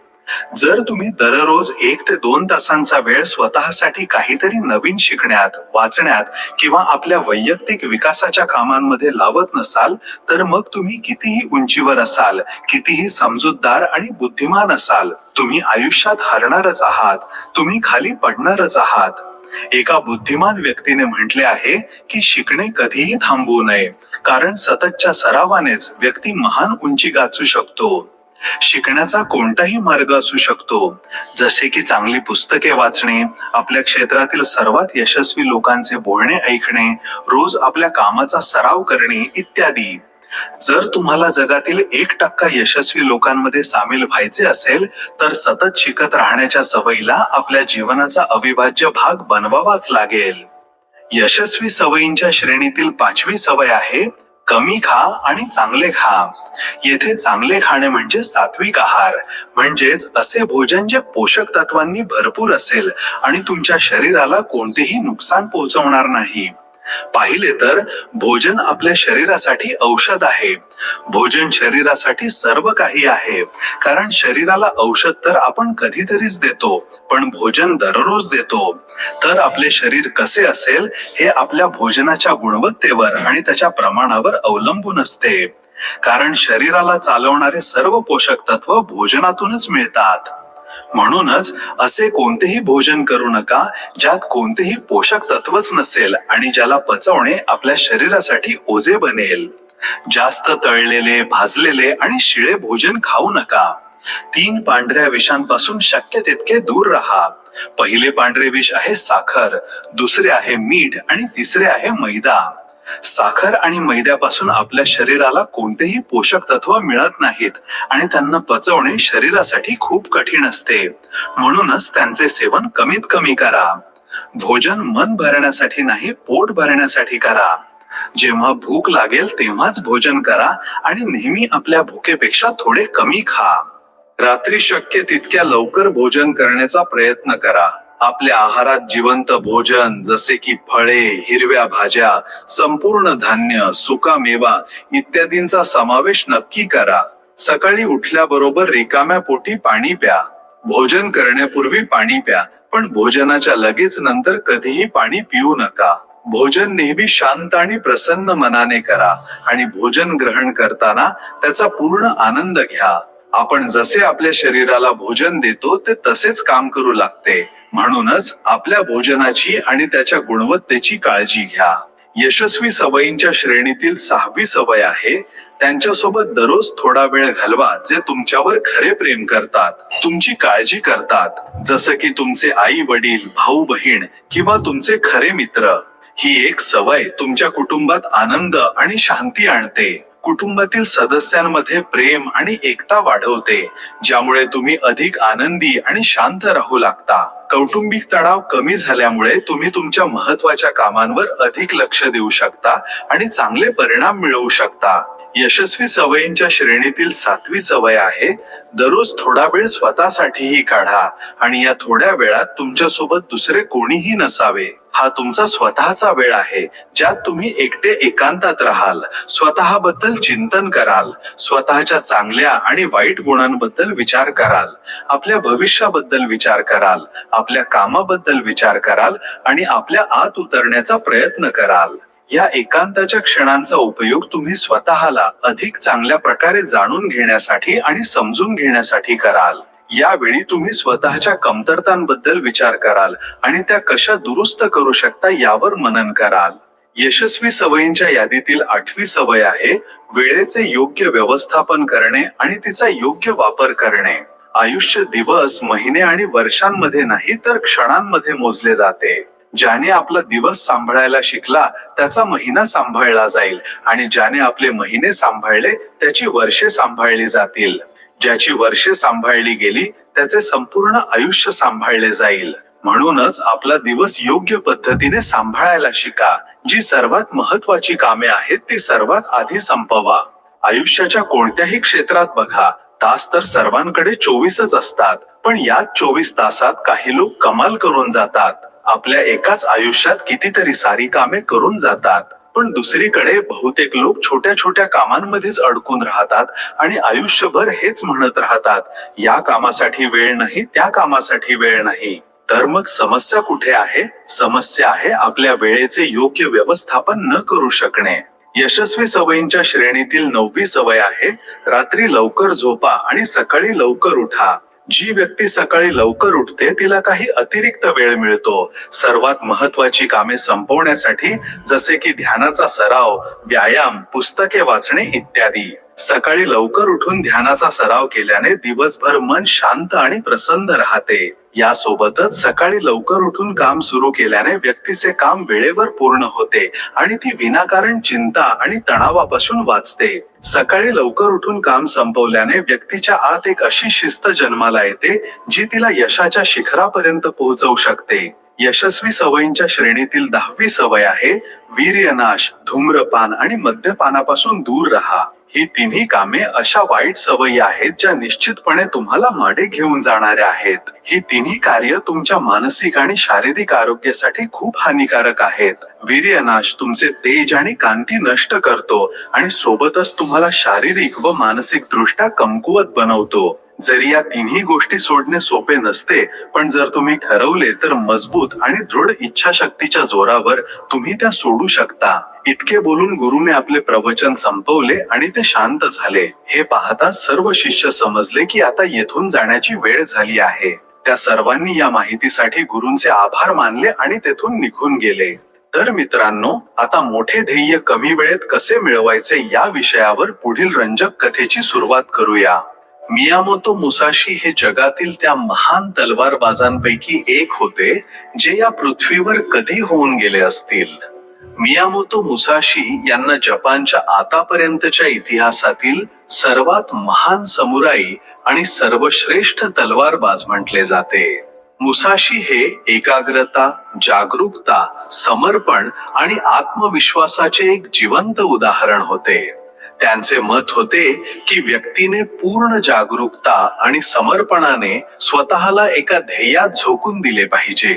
जर तुम्ही दररोज 1 ते 2 तासांचा वेळ स्वतःसाठी काहीतरी नवीन शिकण्यात, वाचण्यात किंवा आपल्या वैयक्तिक विकासाच्या कामांमध्ये लावत नसाल, तर मग तुम्ही कितीही उंचीवर असाल, कितीही समजूतदार आणि बुद्धिमान असाल, तुम्ही आयुष्यात हरणारच आहात, तुम्ही खाली पडणारच आहात. एका बुद्धिमान व्यक्तीने म्हटले आहे की शिकणे कधीही थांबवू नये, कारण सततच्या सरावानेच व्यक्ती महान उंची गाठू शकतो. शिकण्याचा कोणताही मार्ग असू शकतो, जसे की चांगली पुस्तके वाचणे, आपल्या क्षेत्रातील सर्वात यशस्वी लोकांचे बोलणे ऐकणे, रोज आपल्या कामाचा सराव करणे इत्यादी. जर तुम्हाला जगातील 1% यशस्वी लोकांमध्ये सामील व्हायचे असेल तर सतत शिकत राहण्याच्या सवयीला आपल्या जीवनाचा अविभाज्य भाग बनवावाच लागेल. यशस्वी सवयींच्या श्रेणीतील 5वी सवय आहे, कमी खा आणि चांगले खा. येथे चांगले खाणे म्हणजे सात्विक आहार, म्हणजेच असे भोजन जे पोषक तत्वांनी भरपूर असेल आणि तुमच्या शरीराला कोणतेही नुकसान पोहोचवणार नाही. पाहिले तर भोजन आपल्या शरीरासाठी औषध आहे. भोजन शरीरासाठी सर्व काही आहे, कारण शरीराला औषध तर आपण कधीतरीच देतो, पण भोजन दररोज देतो. तर आपले शरीर कसे असेल हे आपल्या भोजनाच्या गुणवत्तेवर आणि त्याच्या प्रमाणावर अवलंबून असते. कारण शरीराला चालवणारे सर्व पोषक तत्व भोजनातूनच मिळतात. म्हणूनच असे कोणतेही भोजन करू नका ज्यात कोणतेही पोषक तत्वच नसेल आणि ज्याला पचवणे आपल्या शरीरासाठी ओझे बनेल. जास्त तळलेले, भाजलेले आणि शिळे भोजन खाऊ नका. 3 पांढऱ्या विषांपासून शक्य तितके दूर राहा. पहिले पांढरे विष आहे साखर, दुसरे आहे मीठ आणि तिसरे आहे मैदा. साखर आणि मैद्यापासून आपल्या शरीराला कोणतेही पोषक तत्व मिळत नाहीत आणि त्यांना पचवणे शरीरासाठी खूप कठीण असते. म्हणूनच त्यांचे सेवन कमीत कमी करा. भोजन मन भरण्यासाठी नाही, पोट भरण्यासाठी करा. जेव्हा भूक लागेल तेव्हाच भोजन करा आणि नेहमी आपल्या भुकेपेक्षा थोडे कमी खा. रात्री शक्य तितक्या लवकर भोजन करण्याचा प्रयत्न करा. आपल्या आहारात जिवंत भोजन जसे की फळे, हिरव्या भाज्या, संपूर्ण धान्य, सुका मेवा इत्यादींचा समावेश नक्की करा. सकाळी उठल्याबरोबर रिकाम्या पोटी पाणी प्या. भोजन करण्यापूर्वी पाणी प्या, पण भोजनाच्या लगेच नंतर कधीही पाणी पिऊ नका. भोजन नेहमी शांत आणि प्रसन्न मनाने करा आणि भोजन ग्रहण करताना त्याचा पूर्ण आनंद घ्या. आपण जसे आपल्या शरीराला भोजन देतो ते तसेच काम करू लागते. म्हणूनच आपल्या भोजनाची आणि त्याच्या गुणवत्तेची काळजी घ्या. यशस्वी सवयींच्या श्रेणीतील 6वी सवय आहे, त्यांच्यासोबत दररोज थोडा वेळ घालवा जे तुमच्यावर खरे प्रेम करतात, तुमची काळजी करतात, जसं की तुमचे आई वडील, भाऊ बहीण किंवा तुमचे खरे मित्र. ही एक सवय तुमच्या कुटुंबात आनंद आणि शांती आणते. कुटुंबातील सदस्यांमध्ये प्रेम आणि एकता वाढवते, ज्यामुळे तुम्ही अधिक आनंदी आणि शांत राहू लागता. कौटुंबिक तणाव कमी झाल्यामुळे तुम्ही तुमच्या महत्त्वाच्या कामांवर अधिक लक्ष देऊ शकता आणि चांगले परिणाम मिळवू शकता. यशस्वी सवयींच्या श्रेणीतील 7वी सवय आहे, दररोज थोडा वेळ स्वतःसाठीही काढा आणि या थोड्या वेळात तुमच्यासोबत दुसरे कोणीही नसावे. हा तुमचा स्वतःचा वेळ आहे, ज्यात तुम्ही एकटे एकांतात राहाल, स्वतःबद्दल चिंतन कराल, स्वतःच्या चांगल्या आणि वाईट गुणांबद्दल विचार कराल, आपल्या भविष्याबद्दल विचार कराल, आपल्या कामाबद्दल विचार कराल आणि आपल्या आत उतरण्याचा प्रयत्न कराल. या एकांताच्या क्षणांचा उपयोग तुम्ही स्वतःला अधिक चांगल्या प्रकारे जाणून घेण्यासाठी आणि समजून घेण्यासाठी कराल. यावेळी तुम्ही स्वतःच्या कमतरतांबद्दल विचार कराल आणि त्या कशा दुरुस्त करू शकता यावर मनन कराल. यशस्वी सवयींच्या यादीतील 8वी सवय आहे, वेळेचे योग्य व्यवस्थापन करणे आणि तिचा योग्य वापर करणे. आयुष्य दिवस, महिने आणि वर्षांमध्ये नाही तर क्षणांमध्ये मोजले जाते. ज्याने आपला दिवस सांभाळायला शिकला त्याचा महिना सांभाळला जाईल आणि ज्याने आपले महिने सांभाळले त्याची वर्षे सांभाळली जातील. ज्याची वर्षे सांभाळली गेली त्याचे संपूर्ण आयुष्य सांभाळले जाईल. म्हणूनच आपला दिवस योग्य पद्धतीने सांभाळायला शिका. जी सर्वात महत्वाची कामे आहेत ती सर्वात आधी संपवा. आयुष्याच्या कोणत्याही क्षेत्रात बघा, तास तर सर्वांकडे 24च असतात, पण याच 24 तासात काही लोक कमाल करून जातात. आपल्या एकाच आयुष्यात कितीतरी सारी कामे करून जातात, पण दुसरीकडे बहुतेक लोक छोट्या छोट्या कामांमध्येच अडकून राहतात आणि आयुष्यभर हेच म्हणत राहतात, या कामासाठी वेळ नाही, त्या कामासाठी वेळ नाही. तर मग समस्या कुठे आहे? समस्या आहे आपल्या वेळेचे योग्य व्यवस्थापन न करू शकणे. यशस्वी सवयींच्या श्रेणीतील 9वी सवय आहे, रात्री लवकर झोपा आणि सकाळी लवकर उठा. जी व्यक्ती सकाळी लवकर उठते तिला काही अतिरिक्त वेळ मिळतो सर्वात महत्वाची कामे संपवण्यासाठी, जसे की ध्यानाचा सराव, व्यायाम, पुस्तके वाचणे इत्यादी. सकाळी लवकर उठून ध्यानाचा सराव केल्याने दिवसभर मन शांत आणि प्रसन्न राहते. यासोबतच सकाळी लवकर उठून काम सुरू केल्याने व्यक्तीचे काम वेळेवर पूर्ण होते आणि ती विनाकारण चिंता आणि तणावापासून वाचते. सकाळी लवकर उठून काम संपवल्याने व्यक्तीच्या आत एक अशी शिस्त जन्माला येते जी तिला यशाच्या शिखरापर्यंत पोहोचवू शकते. यशस्वी सवयींच्या श्रेणीतील 10वी सवय आहे, वीर्यनाश, धूम्रपान आणि मद्यपानापासून दूर राहा. ही तिन्ही कामे अशा वाईट सवयी आहेत ज्या निश्चितपणे तुम्हाला मागे घेऊन जाणाऱ्या आहेत. ही तिन्ही कार्य तुमच्या मानसिक आणि शारीरिक आरोग्यासाठी खूप हानिकारक आहेत. वीर्यनाश तुमचे तेज आणि कांती नष्ट करतो आणि सोबतच तुम्हाला शारीरिक व मानसिक दृष्ट्या कमकुवत बनवतो. जरी या तिन्ही गोष्टी सोडणे सोपे नसते, पण जर तुम्ही ठरवले तर मजबूत आणि दृढ इच्छाशक्तीच्या जोरावर तुम्ही त्या सोडू शकता. इतके बोलून गुरुने आपले प्रवचन संपवले आणि ते शांत झाले. हे पाहता सर्व शिष्य समजले की आता येथून जाण्याची वेळ झाली आहे. त्या सर्वांनी या माहितीसाठी गुरूंचे आभार मानले आणि तेथून निघून गेले. तर मित्रांनो, आता मोठे ध्येय कमी वेळेत कसे मिळवायचे या विषयावर पुढील रंजक कथेची सुरुवात करूया. मियामोतो मुसाशी हे जगातील त्या महान तलवारबाजांपैकी एक होते जे या पृथ्वीवर कधी होऊन गेले असतील. मियामोतो मुसाशी यांना जपानच्या आतापर्यंतच्या इतिहासातील सर्वात महान समुराई आणि सर्वश्रेष्ठ तलवारबाज म्हटले जाते. मुसाशी हे एकाग्रता, जागरूकता, समर्पण आणि आत्मविश्वासाचे एक जिवंत उदाहरण होते. त्यांचे मत होते की व्यक्तीने पूर्ण जागरूकता आणि समर्पणाने स्वतःला एका ध्येयात झोकून दिले पाहिजे.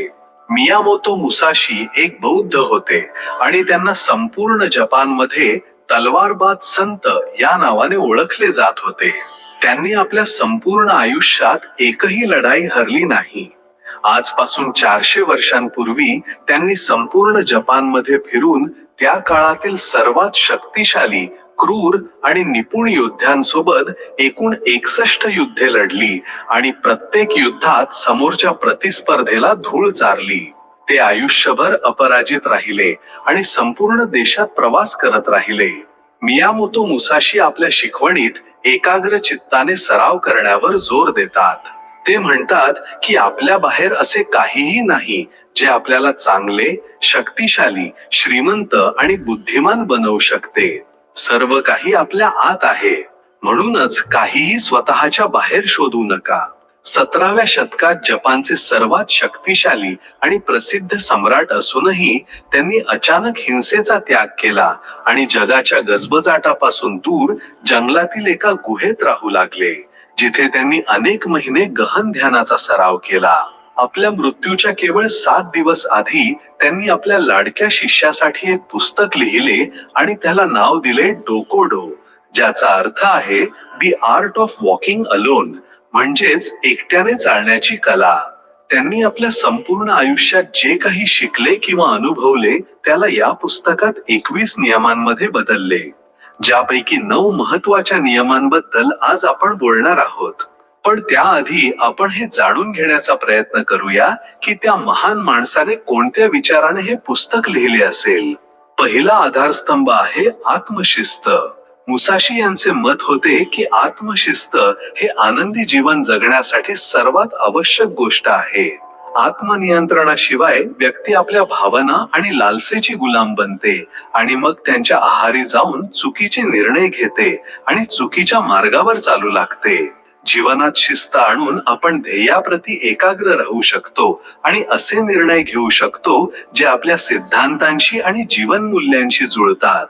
मियामोतो मुसाशी एक बौद्ध होते आणि त्यांना संपूर्ण जपानमध्ये तलवारबाज संत या नावाने ओळखले जात होते. त्यांनी आपल्या संपूर्ण आयुष्यात एकही लढाई हरली नाही. आजपासून 400 वर्षांपूर्वी त्यांनी संपूर्ण जपानमध्ये फिरून त्या काळातील सर्वात शक्तिशाली, क्रूर आणि निपुण योद्ध्यांसोबत एकूण 61 युद्धे लढली आणि प्रत्येक युद्धात समोरच्या प्रतिस्पर्धेला धूळ चारली. ते आयुष्यभर अपराजित राहिले आणि संपूर्ण देशात प्रवास करत राहिले. मियामोतो मुसाशी आपल्या शिकवणीत एकाग्र चित्ताने सराव करण्यावर जोर देतात. ते म्हणतात की आपल्या बाहेर असे काहीही नाही जे आपल्याला चांगले, शक्तिशाली, श्रीमंत आणि बुद्धिमान बनवू शकते. सर्व काही आपल्या आत आहे. म्हणूनच काहीही स्वतःच्या बाहेर शोधू नका. 17व्या शतकात जपानचे सर्वात शक्तिशाली आणि प्रसिद्ध सम्राट असूनही त्यांनी अचानक हिंसेचा त्याग केला आणि जगाच्या गजबजाटापासून दूर जंगलातील एका गुहेत राहू लागले, जिथे त्यांनी अनेक महिने गहन ध्यानाचा सराव केला. आपल्या मृत्यूच्या केवळ 7 दिवस आधी त्यांनी आपल्या लाडक्या शिष्यासाठी एक पुस्तक लिहिले आणि त्याला नाव दिले डोकोडो, ज्याचा अर्थ आहे दी आर्ट ऑफ वॉकिंग अलोन, म्हणजेच एकट्याने चालण्याची कला. त्यांनी आपल्या संपूर्ण आयुष्यात जे काही शिकले किंवा अनुभवले त्याला या पुस्तकात 21 नियमांमध्ये बदलले. ज्यापैकी 9 महत्वाच्या नियमांबद्दल आज आपण बोलणार आहोत. पण त्याआधी आपण हे जाणून घेण्याचा प्रयत्न करूया की त्या महान माणसाने कोणत्या विचाराने हे पुस्तक लिहिले असेल. पहिला आधारस्तंभ आहे आत्मशिस्त. मुसाशी यांचे मत होते की आत्मशिस्त हे आनंदी जीवन जगण्यासाठी सर्वात आवश्यक गोष्ट आहे. आत्मनियंत्रणाशिवाय व्यक्ती आपल्या भावना आणि लालसेची गुलाम बनते आणि मग त्यांच्या आहारी जाऊन चुकीचे निर्णय घेते आणि चुकीच्या मार्गावर चालू लागते. जीवनात शिस्त आणून आपण ध्येयाप्रती एकाग्र राहू शकतो आणि असे निर्णय घेऊ शकतो जे आपल्या सिद्धांतांशी आणि जीवनमूल्यांशी जुळतात.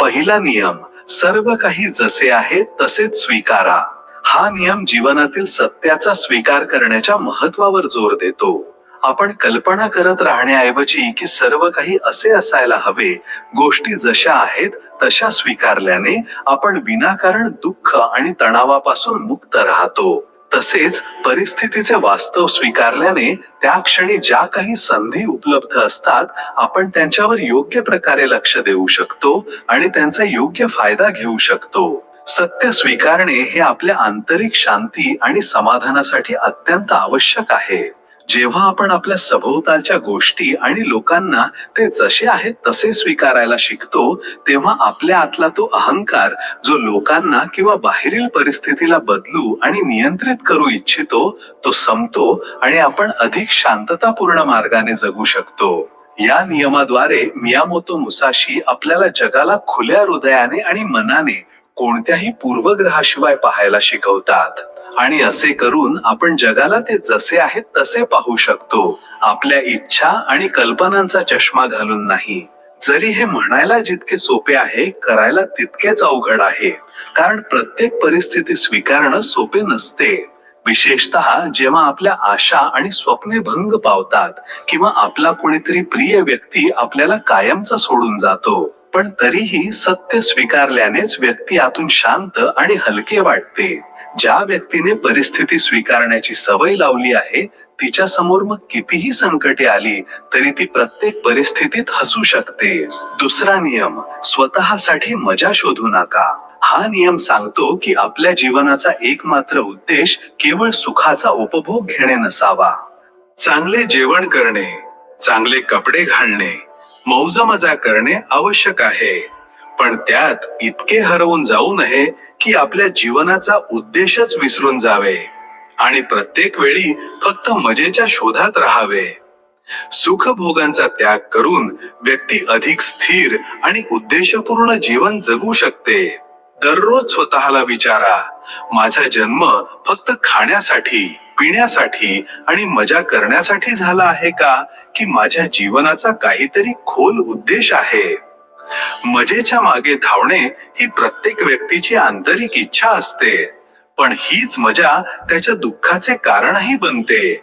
पहिला नियम, सर्व काही जसे आहे तसेच स्वीकारा. हा नियम जीवनातील सत्याचा स्वीकार करण्याच्या महत्त्वावर जोर देतो. आपण कल्पना करत राहण्याऐवजी की सर्व काही असे असायला हवे, गोष्टी जशा आहेत तशा स्वीकारल्याने आपण विनाकारण दुःख आणि तणावापासून मुक्त राहतो. तसेच परिस्थितीचे वास्तव स्वीकारल्याने त्या क्षणी ज्या काही संधी उपलब्ध असतात आपण त्यांच्यावर योग्य प्रकारे लक्ष देऊ शकतो आणि त्यांचा योग्य फायदा घेऊ शकतो. सत्य स्वीकारणे हे आपल्या आंतरिक शांती आणि समाधानासाठी अत्यंत आवश्यक आहे. जेव्हा आपण आपल्या सभोवतालच्या गोष्टी आणि लोकांना ते जसे आहेत तसे स्वीकारायला शिकतो तेव्हा आपल्या आतला तो अहंकार जो लोकांना किंवा बाहेरील परिस्थितीला बदलू आणि नियंत्रित करू इच्छितो तो संपतो आणि आपण अधिक शांततापूर्ण मार्गाने जगू शकतो. या नियमाद्वारे मियामोतो मुसाशी आपल्याला जगाला खुल्या हृदयाने आणि मनाने कोणत्याही पूर्वग्रहाशिवाय पाहायला शिकवतात आणि असे करून आपण जगाला ते जसे आहेत तसे पाहू शकतो, आपल्या इच्छा आणि कल्पनांचा चष्मा घालून नाही. जरी हे म्हणायला जितके सोपे आहे करायला तितकेच अवघड आहे, कारण प्रत्येक परिस्थिती स्वीकारणं सोपे नसते. विशेषतः जेव्हा आपल्या आशा आणि स्वप्ने भंग पावतात किंवा आपला कोणीतरी प्रिय व्यक्ती आपल्याला कायमचा सोडून जातो. पण तरीही सत्य स्वीकारल्यानेच व्यक्ती आतून शांत आणि हलके वाटते. ज्या व्यक्तीने परिस्थिती स्वीकारण्याची सवय लावली आहे तिच्या समोर मग कितीही संकटे आली तरी ती प्रत्येक परिस्थितीत हसू शकते. दुसरा नियम, स्वतःसाठी मजा शोधू नका. हा नियम सांगतो की आपल्या जीवनाचा एकमात्र उद्देश केवळ सुखाचा उपभोग घेणे नसावा. चांगले जेवण करणे, चांगले कपडे घालणे, मौज मजा करणे आवश्यक आहे, पण त्यात इतके हरवून जाऊ नये की आपल्या जीवनाचा उद्देशच विसरून जावे आणि प्रत्येक वेळी फक्त मजेच्या शोधात राहावे. सुखभोगांचा त्याग करून व्यक्ती अधिक स्थिर आणि उद्देशपूर्ण जीवन जगू शकते. दररोज स्वतःला विचारा, माझा जन्म फक्त खाण्यासाठी, पिण्यासाठी आणि मजा करण्यासाठी झाला आहे का, की माझ्या जीवनाचा काहीतरी खोल उद्देश आहे? मजेच्या मागे धावणे ही प्रत्येक व्यक्तीची आंतरिक इच्छा असते, पण हीच मजा त्याच्या दुःखाचे कारणही बनते.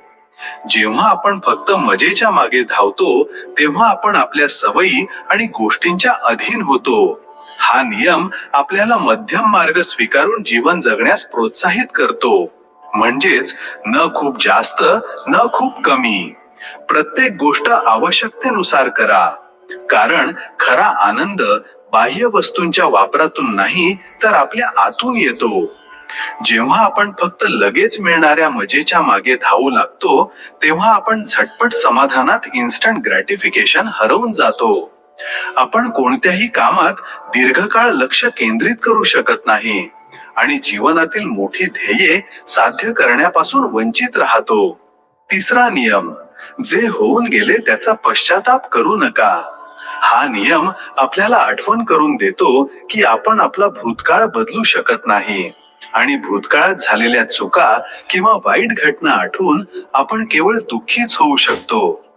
जेव्हा आपण फक्त मजेच्या मागे धावतो, तेव्हा आपण आपल्या सवयी आणि गोष्टींच्या अधीन होतो. हा नियम आपल्याला मध्यम मार्ग स्वीकारून जीवन जगण्यास प्रोत्साहित करतो. म्हणजेच न खूप जास्त, न खूप कमी. प्रत्येक गोष्ट आवश्यकतेनुसार करा, कारण खरा आनंद बाह्य वस्तूंच्या वापरातून नाही, तर आपल्या आतून येतो. जेव्हा आपण फक्त लगेच मिळणाऱ्या मजेच्या मागे धावू लागतो, तेव्हा आपण झटपट समाधानात इन्स्टंट ग्रॅटिफिकेशन हरवून जातो. आपण कोणत्याही कामात दीर्घकाळ लक्ष केंद्रित करू शकत नाही आणि जीवनातील मोठी ध्येये साध्य करण्यापासून वंचित राहतो. तिसरा नियम, जे होऊन गेले त्याचा पश्चाताप करू नका. हा नियम आपल्याला आठवण करून देतो की आपण आपला भूतकाळ बदलू शकत नाही आणि भूतकाळात झालेल्या चुका किंवा वाईट घटना आठवून आपण केवळ दुःखीच होऊ शकतो.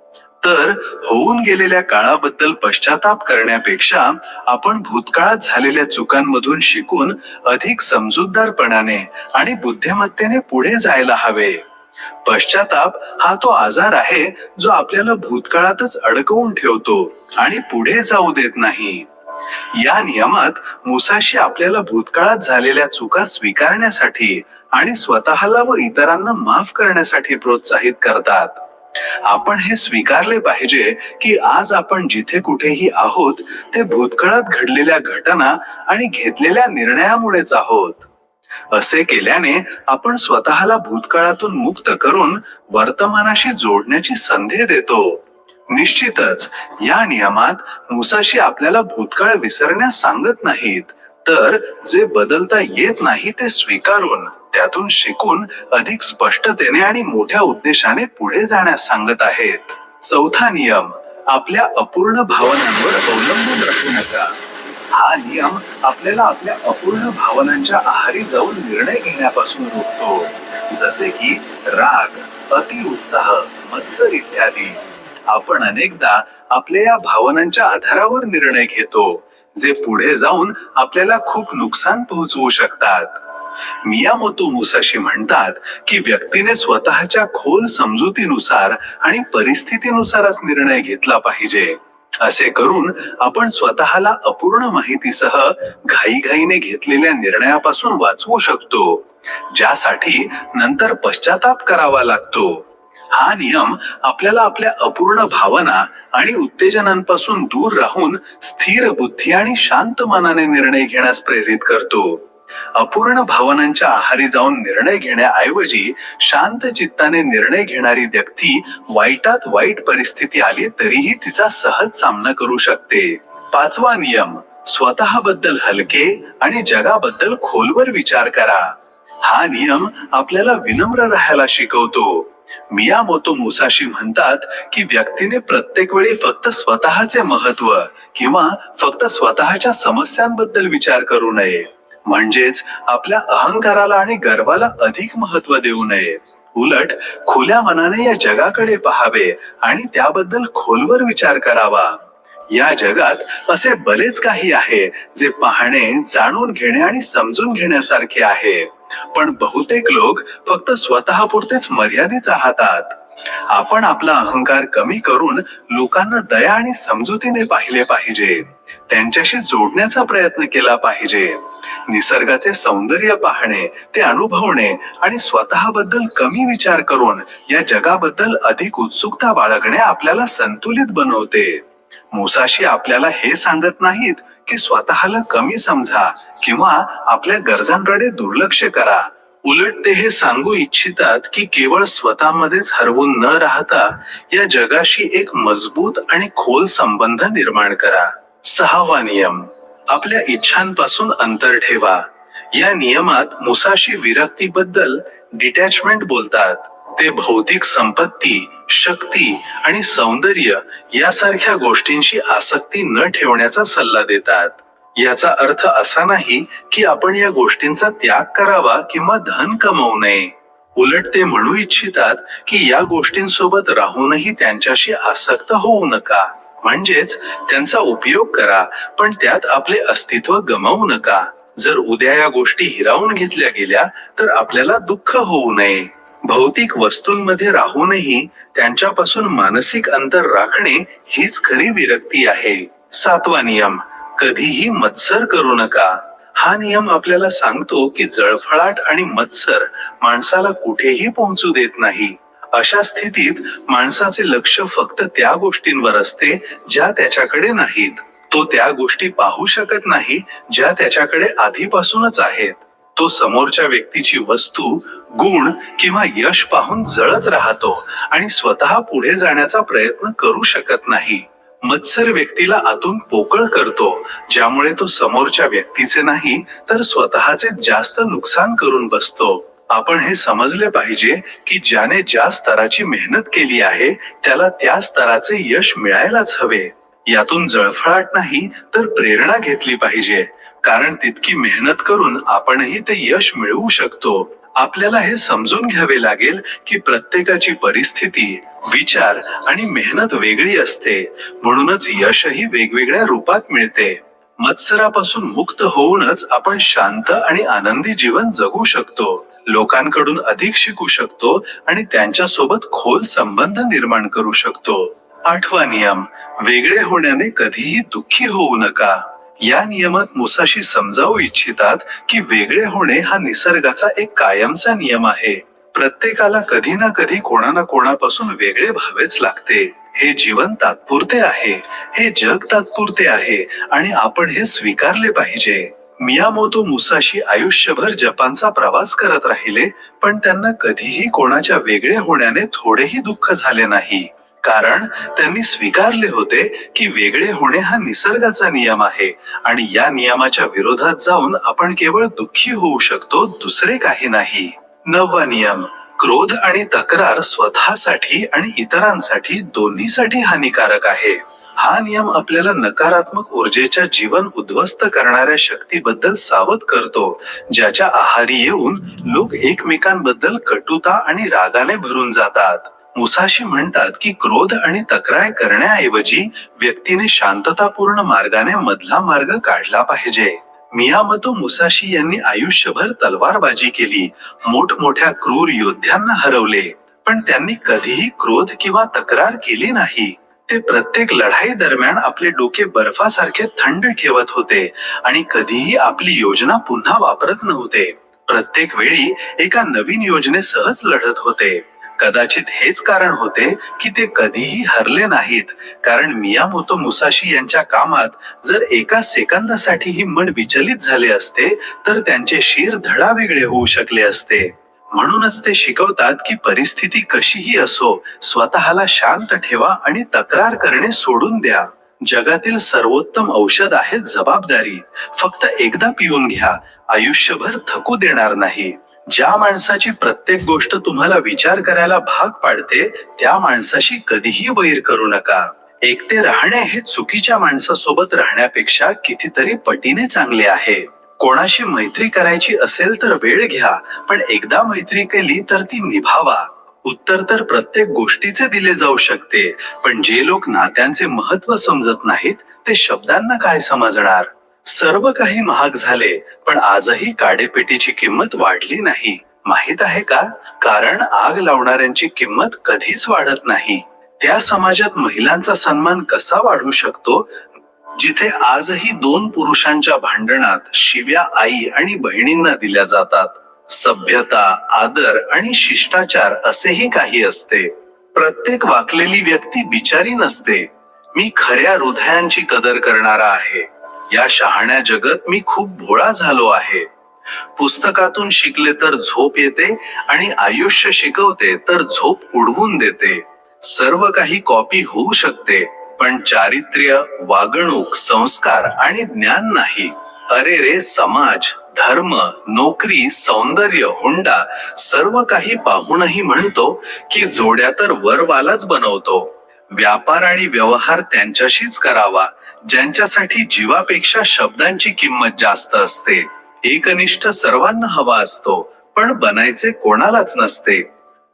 तर होऊन गेलेल्या काळाबद्दल पश्चाताप करण्यापेक्षा आपण भूतकाळात झालेल्या चुकांमधून शिकून अधिक समजूतदारपणाने आणि बुद्धिमत्तेने पुढे जायला हवे. पश्चाताप हा तो आजार आहे जो आपल्याला भूतकाळातच अडकवून ठेवतो आणि पुढे जाऊ देत नाही. या नियमात मुसाशी आपल्याला भूतकाळात झालेल्या चुका स्वीकारण्यासाठी आणि स्वतःला व इतरांना माफ करण्यासाठी प्रोत्साहित करतात. आपण हे स्वीकारले पाहिजे की आज आपण जिथे कुठेही आहोत ते भूतकाळात घडलेल्या घटना आणि घेतलेल्या निर्णयामुळेच आहोत. असे केल्याने आपण स्वतःला भूतकाळातून मुक्त करून वर्तमानाशी जोडण्याची संधी देतो. निश्चितच या नियमात मुसाशी आपल्याला भूतकाळ विसरण्यास सांगत नाहीत, तर जे बदलता येत नाही ते स्वीकारून त्यातून शिकून अधिक स्पष्टतेने आणि मोठ्या उद्देशाने पुढे जाण्यास सांगत आहेत. चौथा नियम, आपल्या अपूर्ण भावनांवर अवलंबून राहू नका. हा नियम आपल्याला आपल्या अपूर्ण भावनांच्या आहारी जाऊन निर्णय घेण्यापासून रोखतो, जसे की राग, अतिउत्साह, मत्सर इत्यादी. आपण अनेकदा आपल्या या भावनांच्या आधारावर निर्णय घेतो, जे पुढे जाऊन आपल्याला खूप नुकसान पोहोचवू शकतात. मियामोतो मुसाशी म्हणतात की व्यक्तीने स्वतःच्या खोल समजुतीनुसार आणि परिस्थितीनुसारच निर्णय घेतला पाहिजे. असे करून आपण स्वतःला अपूर्ण माहितीसह घाईघाईने घेतलेल्या निर्णयापासून वाचवू शकतो, ज्यासाठी नंतर पश्चाताप करावा लागतो. हा नियम आपल्याला आपल्या अपूर्ण भावना आणि उत्तेजनांपासून दूर राहून स्थिर बुद्धी आणि शांत मनाने निर्णय घेण्यास प्रेरित करतो. अपूर्ण भावनांच्या आहारी जाऊन निर्णय घेण्याऐवजी शांत चित्ताने निर्णय घेणारी व्यक्ती वाईटात वाईट परिस्थिती आली तरीही तिचा सहज सामना करू शकते. पाचवा नियम, स्वतःबद्दल हलके आणि जगाबद्दल खोलवर विचार करा. हा नियम आपल्याला विनम्र राहायला शिकवतो. मियामोतो मुसाशी म्हणतात की व्यक्तीने प्रत्येक वेळी फक्त स्वतःचे महत्त्व किंवा फक्त स्वतःच्या समस्यांबद्दल विचार करू नये. म्हणजेच आपल्या अहंकाराला आणि गर्वाला अधिक महत्त्व देऊ नये. उलट खुल्या मनाने या जगाकडे पाहावे आणि त्याबद्दल खोलवर विचार करावा. या जगात असे बरेच काही आहे जे पाहणे, जाणून घेणे आणि समजून घेण्यासारखे आहे, पण बहुतेक लोक फक्त स्वतःपुरतेच मर्यादित राहतात. आपण आपला अहंकार कमी करून लोकांना दया आणि समजुतीने पाहिले पाहिजे. त्यांच्याशी जोडण्याचा प्रयत्न केला पाहिजे. निसर्गाचे सौंदर्य पाहणे, ते अनुभवणे आणि स्वतःबद्दल कमी विचार करून या जगाबद्दल अधिक उत्सुकता बाळगणे आपल्याला संतुलित बनवते. मुसाशी आपल्याला हे सांगत नाहीत की स्वतःला कमी समजा किंवा आपल्या गरजांकडे दुर्लक्ष करा. उलट ते हे सांगू इच्छितात की केवळ स्वतःमध्येच हरवून न राहता या जगाशी एक मजबूत आणि खोल संबंध निर्माण करा. सहावा नियम, आपल्या इच्छांपासून अंतर ठेवा. या नियमात मुसाशी विरक्तीबद्दल डिटॅचमेंट बोलतात. ते भौतिक संपत्ती, शक्ती आणि सौंदर्य यासारख्या गोष्टींशी आसक्ती न ठेवण्याचा सल्ला देतात. याचा अर्थ असा नाही की आपण या गोष्टींचा त्याग करावा किंवा धन कमवू नये. उलट ते म्हणू इच्छितात की या गोष्टींसोबत राहूनही त्यांच्याशी आसक्त होऊ नका, म्हणजेच त्यांचा उपयोग करा पण त्यात आपले अस्तित्व गमावू नका. जर उद्या या गोष्टी हिरावून घेतल्या गेल्या तर आपल्याला दुःख होऊ नये. भौतिक वस्तूंमध्ये राहूनही त्यांच्यापासून मानसिक अंतर राखणे हीच खरी विरक्ती आहे. 7वा नियम, कधीही मत्सर करू नका. हा नियम आपल्याला सांगतो की जळफळाट आणि मत्सर माणसाला कुठेही पोहोचू देत नाही. अशा स्थितीत माणसाचे लक्ष फक्त त्या गोष्टींवर असते ज्या त्याच्याकडे नाहीत. तो त्या गोष्टी पाहू शकत नाही ज्या त्याच्याकडे आधीपासूनच आहेत. तो समोरच्या व्यक्तीची वस्तू, गुण किंवा यश पाहून जळत राहतो आणि स्वतः पुढे जाण्याचा प्रयत्न करू शकत नाही. मत्सर व्यक्तीला आतून पोकळ करतो, ज्यामुळे तो समोरच्या व्यक्तीचे नाही तर स्वतःचे जास्त नुकसान करून बसतो. आपण हे समजले पाहिजे की ज्याने ज्या स्तराची मेहनत केली आहे त्याला त्या स्तराचे यश मिळायलाच हवे. यातून जळफळाट नाही तर प्रेरणा घेतली पाहिजे, कारण तितकी मेहनत करून आपणही ते यश मिळवू शकतो. आपल्याला हे समजून घ्यावे लागेल की प्रत्येकाची परिस्थिती, विचार आणि मेहनत वेगळी असते, म्हणूनच यशही वेगवेगळ्या रूपात मिळते. मत्सरापासून मुक्त होऊनच आपण शांत आणि आनंदी जीवन जगू शकतो, लोकांकडून अधिक शिकू शकतो आणि त्यांच्यासोबत खोल संबंध निर्माण करू शकतो. 8वा नियम, वेगळे होण्याने कधीही दुःखी होऊ नका. या नियमात मुसाशी समजावू इच्छितात की वेगळे होणे हा निसर्गाचा एक कायमचा नियम आहे. प्रत्येकाला कधी ना कधी कोणा ना कोणापासून वेगळे व्हावेच लागते. हे जीवन तात्पुरते आहे, हे जग तात्पुरते आहे आणि आपण हे स्वीकारले पाहिजे. मियामोतो मुसाशी आयुष्यभर जपानचा प्रवास करत राहिले, पण त्यांना कधीही कोणाच्या वेगळे होण्याने थोडेही दुःख झाले नाही, कारण त्यांनी स्वीकारले होते की वेगळे होणे हा निसर्गाचा नियम आहे आणि या नियमाच्या विरोधात जाऊन आपण केवळ दुःखी होऊ शकतो, दुसरे काही नाही. 9वा नियम, क्रोध आणि तक्रार स्वतःसाठी आणि इतरांसाठी दोन्हीसाठी हानिकारक आहे. हा नियम आपल्याला नकारात्मक ऊर्जेच्या जीवन उद्ध्वस्त करणाऱ्या शक्तीबद्दल सावध करतो, ज्याच्या आहारी येऊन लोक एकमेकांबद्दल कटुता आणि रागाने भरून जातात. मुसाशी म्हणतात की क्रोध आणि तक्रार करण्याऐवजी व्यक्तीने शांततापूर्ण मार्गाने मधला मार्ग काढला पाहिजे. मियामोतो मुसाशी यांनी आयुष्यभर तलवारबाजी केली, मोठमोठ्या क्रूर योद्ध्यांना हरवले, पण त्यांनी कधीही क्रोध किंवा तक्रार केली नाही. ते प्रत्येक लढाई दरम्यान आपले डोके बर्फासारखे थंड ठेवत होते आणि कधीही आपली योजना पुन्हा वापरत नव्हते. प्रत्येक वेळी एका नवीन योजनेसहच लढत होते. कदाचित हेच कारण होते की ते कधीही हरले नाहीत, कारण मियामोतो मुसाशी यांच्या कामात जर एका सेकंदासाठीही मन विचलित झाले असते तर त्यांचे शिर धडा वेगळे होऊ शकले असते. म्हणूनच ते शिकवतात की परिस्थिती कशीही असो, स्वतःला शांत ठेवा आणि तक्रार करणे सोडून द्या. जगातील सर्वोत्तम औषध आहे जबाबदारी. फक्त एकदा पिऊन घ्या, आयुष्यभर थकू देणार नाही. ज्या माणसाची प्रत्येक गोष्ट तुम्हाला विचार करायला भाग पाडते त्या माणसाशी कधीही वैर करू नका. एकटे राहणे हे चुकीच्या माणसासोबत राहण्यापेक्षा कितीतरी पटीने चांगले आहे. कोणाशी मैत्री करायची असेल तर वेळ घ्या, पण एकदा मैत्री केली तर ती निभावा. उत्तर तर प्रत्येक गोष्टीचे दिले जाऊ शकते, पण जे लोक नात्यांचे महत्त्व समजत नाहीत ते शब्दांना काय समजणार. सर्व काही महाग झाले, पण आजही काडेपेटीची किंमत वाढली नाही. माहित आहे का? कारण आग लावणाऱ्यांची किंमत कधीच वाढत नाही. त्या समाजात महिलांचा सन्मान कसा वाढू शकतो जिथे आजही 2 पुरुषांच्या भांडणात शिव्या आई आणि बहिणींना दिल्या जातात. सभ्यता, आदर आणि शिष्टाचार असेही काही असते. प्रत्येक वाकलेली व्यक्ती बिचारी नसते. मी खऱ्या हृदयांची कदर करणारा आहे. या शहाण्या जगात मी खूप भोळा झालो आहे. पुस्तकातून शिकले तर झोप येते आणि आयुष्य शिकवते तर झोप उडवून देते. सर्व काही कॉपी होऊ शकते, पण चारित्र्य, वागणूक, संस्कार आणि ज्ञान नाही. अरे रे, समाज, धर्म, नोकरी, सौंदर्य, हुंडा सर्व काही पाहूनही म्हणतो की जोड्या तर वरवालाच बनवतो. व्यापार आणि व्यवहार त्यांच्याशीच करावा ज्यांच्यासाठी जीवापेक्षा शब्दांची किंमत जास्त असते. एकनिष्ठ सर्वांना हवा असतो, पण बनायचे कोणालाच नसते.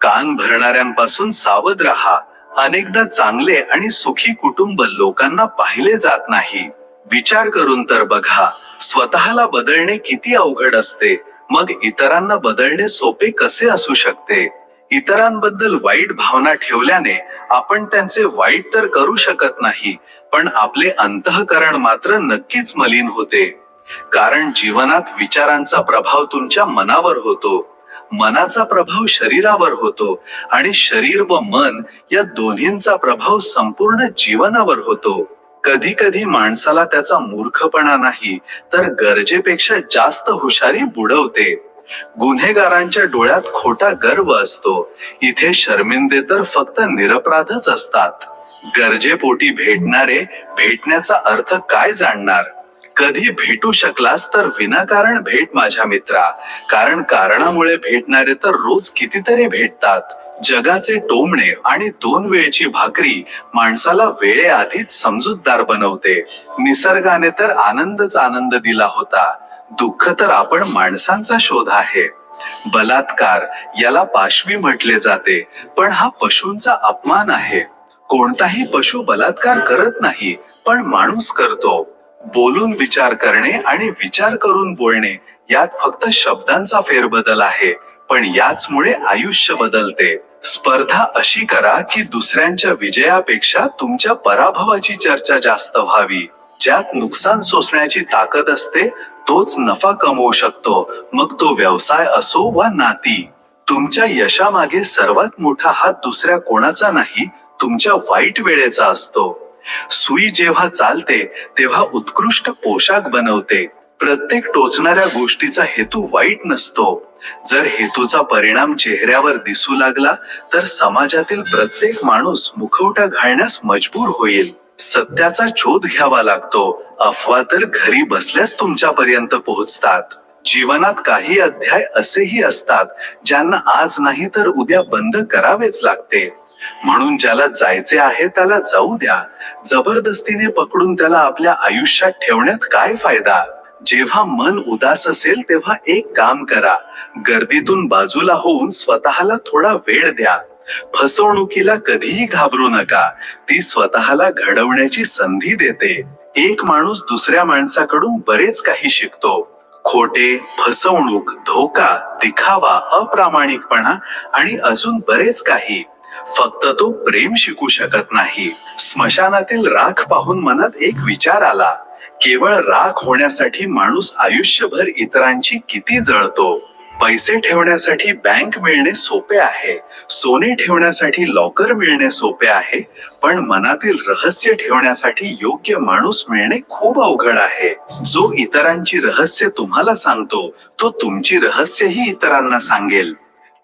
कान भरणाऱ्यांपासून सावध राहा. अनेकदा चांगले आणि सुखी कुटुंब लोकांना पाहिले जात नाही. विचार करून तर बघा, स्वतःला बदलणे किती अवघड असते, मग इतरांना बदलणे सोपे कसे असू शकते. इतरांबद्दल वाईट भावना ठेवल्याने आपण त्यांचे वाईट तर करू शकत नाही, पण आपले अंतःकरण मात्र नक्कीच मलिन होते. कारण जीवनात विचारांचा प्रभाव तुमच्या मनावर होतो, मनाचा प्रभाव शरीरावर होतो आणि शरीर व मन या दोन्हींचा प्रभाव संपूर्ण जीवनावर होतो. कधी कधी माणसाला त्याचा मूर्खपणा नाही तर गरजेपेक्षा जास्त हुशारी बुडवते. गुन्हेगारांच्या डोळ्यात खोटा गर्व असतो, इथे शर्मिंदे तर फक्त निरपराधच असतात. गरजेपोटी भेटणारे भेटण्याचा अर्थ काय जाणणार. कधी भेटू शकलास तर विनाकारण भेट माझ्या मित्रा, कारण कारणामुळे भेटणारे तर रोज कितीतरी भेटतात. जगाचे टोमणे आणि 2 वेळची भाकरी माणसाला वेळेआधीच समजूतदार बनवते. निसर्गाने तर आनंदच आनंद दिला होता, दुःख तर आपण माणसांचा शोध आहे. बलात्कार याला पाशवी म्हटले जाते, पण हा पशूंचा अपमान आहे. कोणताही पशु बलात्कार करत नाही, पण माणूस करतो. बोलून विचार करणे आणि विचार करून बोलणे यात फक्त शब्दांचा फेरबदल आहे, पण याचमुळे आयुष्य बदलते. स्पर्धा अशी करा की दुसऱ्यांच्या विजयापेक्षा तुमच्या पराभवाची चर्चा जास्त व्हावी. ज्यात नुकसान सोसण्याची ताकद असते तोच नफा कमवू शकतो, मग तो व्यवसाय असो वा नाती. तुमच्या यशामागे सर्वात मोठा हात दुसऱ्या कोणाचा नाही, तुमच्या वाईट वेळेचा असतो. सुई जेव्हा चालते तेव्हा उत्कृष्ट पोशाख बनवते. प्रत्येक टोचणाऱ्या गोष्टीचा हेतू वाईट नसतो. जर हेतूचा परिणाम चेहऱ्यावर दिसू लागला तर समाजातील प्रत्येक माणूस मुखवटा घालण्यास मजबूर होईल. सत्याचा शोध घ्यावा लागतो, अफवा तर घरी बसल्यास तुमच्यापर्यंत पोहोचतात. जीवनात काही अध्याय असेही असतात ज्यांना आज नाही तर उद्या बंद करावेच लागते. म्हणून ज्याला जायचे आहे त्याला जाऊ द्या. जबरदस्तीने पकडून त्याला आपल्या आयुष्यात ठेवण्यात काय फायदा. जेव्हा मन उदास असेल तेव्हा एक काम करा, गर्दीतून बाजूला होऊन स्वतःला थोडा वेळ द्या. फसवणुकीला कधीही घाबरू नका, ती स्वतःला घडवण्याची संधी देते. एक माणूस दुसऱ्या माणसाकडून बरेच काही शिकतो. खोटे, फसवणूक, धोका, दिखावा, अप्रामाणिकपणा आणि अजून बरेच काही. फक्त तो प्रेम शिकू शकत नाही. स्मशानातील राख पाहून मनात एक विचार आला, केवळ राख होण्यासाठी माणूस आयुष्यभर इतरांची किती जळतो. पैसे ठेवण्यासाठी बँक मिळणे सोपे आहे, सोने ठेवण्यासाठी लॉकर मिळणे सोपे आहे, पण मनातील रहस्य ठेवण्यासाठी योग्य माणूस मिळणे खूप अवघड आहे. जो इतरांची रहस्य तुम्हाला सांगतो तो तुमची रहस्यही इतरांना सांगेल.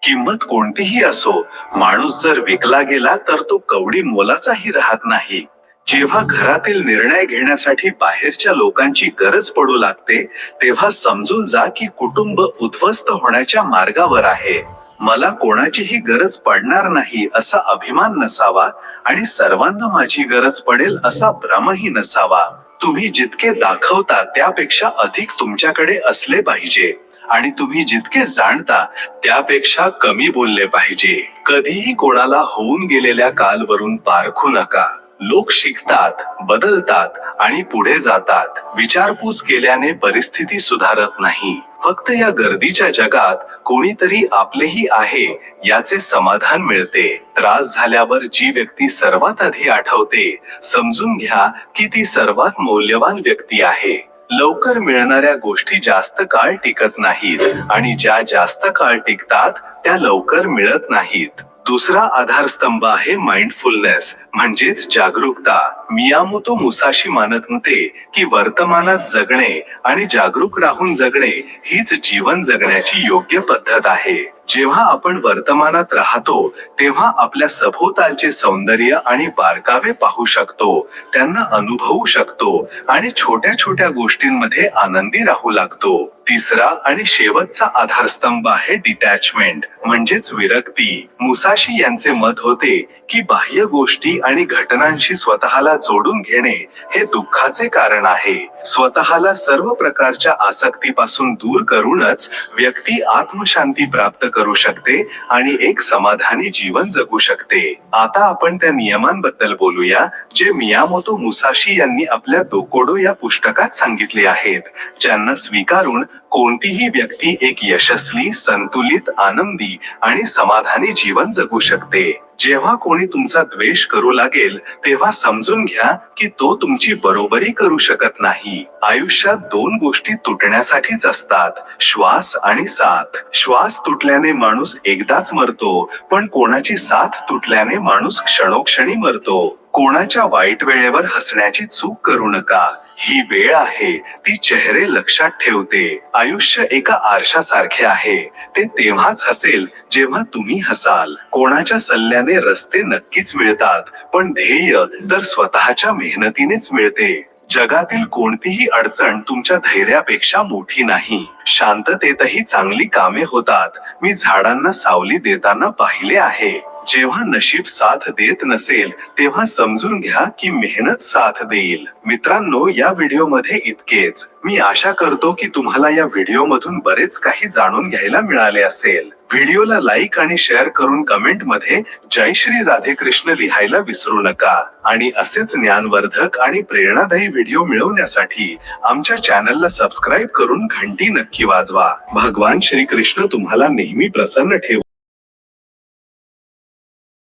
किंमत कोणतीही असो, माणूस जर विकला गेला तर तो कवडी मोलाचाही राहत नाही. जेव्हा घरातील निर्णय घेण्यासाठी बाहेरच्या लोकांची गरज पडू लागते तेव्हा समजून जा की कुटुंब उद्ध्वस्त होण्याच्या मार्गावर आहे. मला कोणाचीही गरज पडणार नाही असा अभिमान नसावा आणि सर्वांना माझी गरज पडेल असा भ्रमही नसावा. तुम्ही जितके दाखवता त्यापेक्षा अधिक तुमच्याकडे असले पाहिजे आणि तुम्ही जितके जाणता त्यापेक्षा कमी बोलले पाहिजे. कधीही कोणाला होऊन गेलेल्या कालवरून पारखू नका. लोक शिकतात, बदलतात आणि पुढे जातात. विचारपूस केल्याने परिस्थिती सुधारत नाही. फक्त या गर्दीच्या जगात कोणीतरी आपलेही आहे याचे समाधान मिळते. त्रास झाल्यावर जी व्यक्ती सर्वात आधी आठवते, समजून घ्या की ती सर्वात मौल्यवान व्यक्ती आहे. लवकर मिळणाऱ्या गोष्टी जास्त काळ टिकत नाहीत आणि ज्या जास्त काळ टिकतात त्या लवकर मिळत नाहीत. दुसरा आधारस्तंभ आहे माइंडफुलनेस, म्हणजेच जागरूकता. मियामोतो मुसाशी मानत होते की वर्तमानात जगणे आणि जागरूक राहून जगणे हीच जीवन जगण्याची योग्य पद्धत आहे. जेव्हा आपण वर्तमानात राहतो तेव्हा आपल्या सभोवतालचे सौंदर्य आणि बारकावे पाहू शकतो, त्यांना अनुभवू शकतो आणि छोट्या छोट्या गोष्टींमध्ये आनंदी राहू लागतो. तिसरा आणि शेवटचा आधारस्तंभ आहे डिटॅचमेंट, म्हणजेच विरक्ती. मुसाशी यांचे मत होते की बाह्य गोष्टी आणि घटनांशी स्वतःला जोडून घेणे हे दुःखाचे कारण आहे. स्वतःला सर्व प्रकारच्या आसक्तीपासून दूर करूनच व्यक्ती आत्मशांती प्राप्त करू शकते आणि एक समाधानी जीवन जगू शकते. आता आपण त्या नियमांबद्दल बोलूया जे मियामोतो मुसाशी यांनी आपल्या दोकोडो या पुस्तकात सांगितले आहेत, ज्यांना स्वीकारून कोणतीही व्यक्ती एक यशस्वी, संतुलित, आनंदी आणि समाधानी जीवन जगू शकते. जेव्हा कोणी तुमचा द्वेष करू लागेल तेव्हा समजून घ्या की तो तुमची बरोबरी करू शकत नाही. आयुष्यात दोन गोष्टी तुटण्यासाठीच असतात, श्वास आणि साथ. श्वास तुटल्याने माणूस एकदाच मरतो, पण कोणाची साथ तुटल्याने माणूस क्षणोक्षणी मरतो. कोणाच्या वाईट वेळेवर हसण्याची चूक करू नका. ही वेळ आहे, ती चेहरे लक्षात ठेवते. आयुष्य एका आरशासारखे आहे, ते तेव्हाच हसेल जेव्हा तुम्ही हसाल. कोणाच्या सल्ल्याने रस्ते नक्कीच मिळतात, पण ध्येय तर स्वतःच्या मेहनतीनेच मिळते. जगातील कोणतीही अडचण तुमच्या धैर्यापेक्षा मोठी नाही. शांततेतही चांगली कामे होतात. मी झाडांना सावली देताना पाहिले आहे. जेव्हा नशीब साथ देत नसेल तेव्हा समजून घ्या की मेहनत साथ देईल. मित्रांनो, या व्हिडिओमध्ये इतकेच. मी आशा करतो की तुम्हाला या व्हिडिओमधून बरेच काही जाणून घ्यायला मिळाले असेल. व्हिडिओला लाईक आणि शेअर करून कमेंट मध्ये जय श्री राधे कृष्ण लिहायला विसरू नका. आणि असेच ज्ञानवर्धक आणि प्रेरणादायी व्हिडिओ मिळवण्यासाठी आमच्या चॅनलला सबस्क्राईब करून घंटी नक्की वाजवा. भगवान श्री कृष्ण तुम्हाला नेहमी प्रसन्न ठेवो.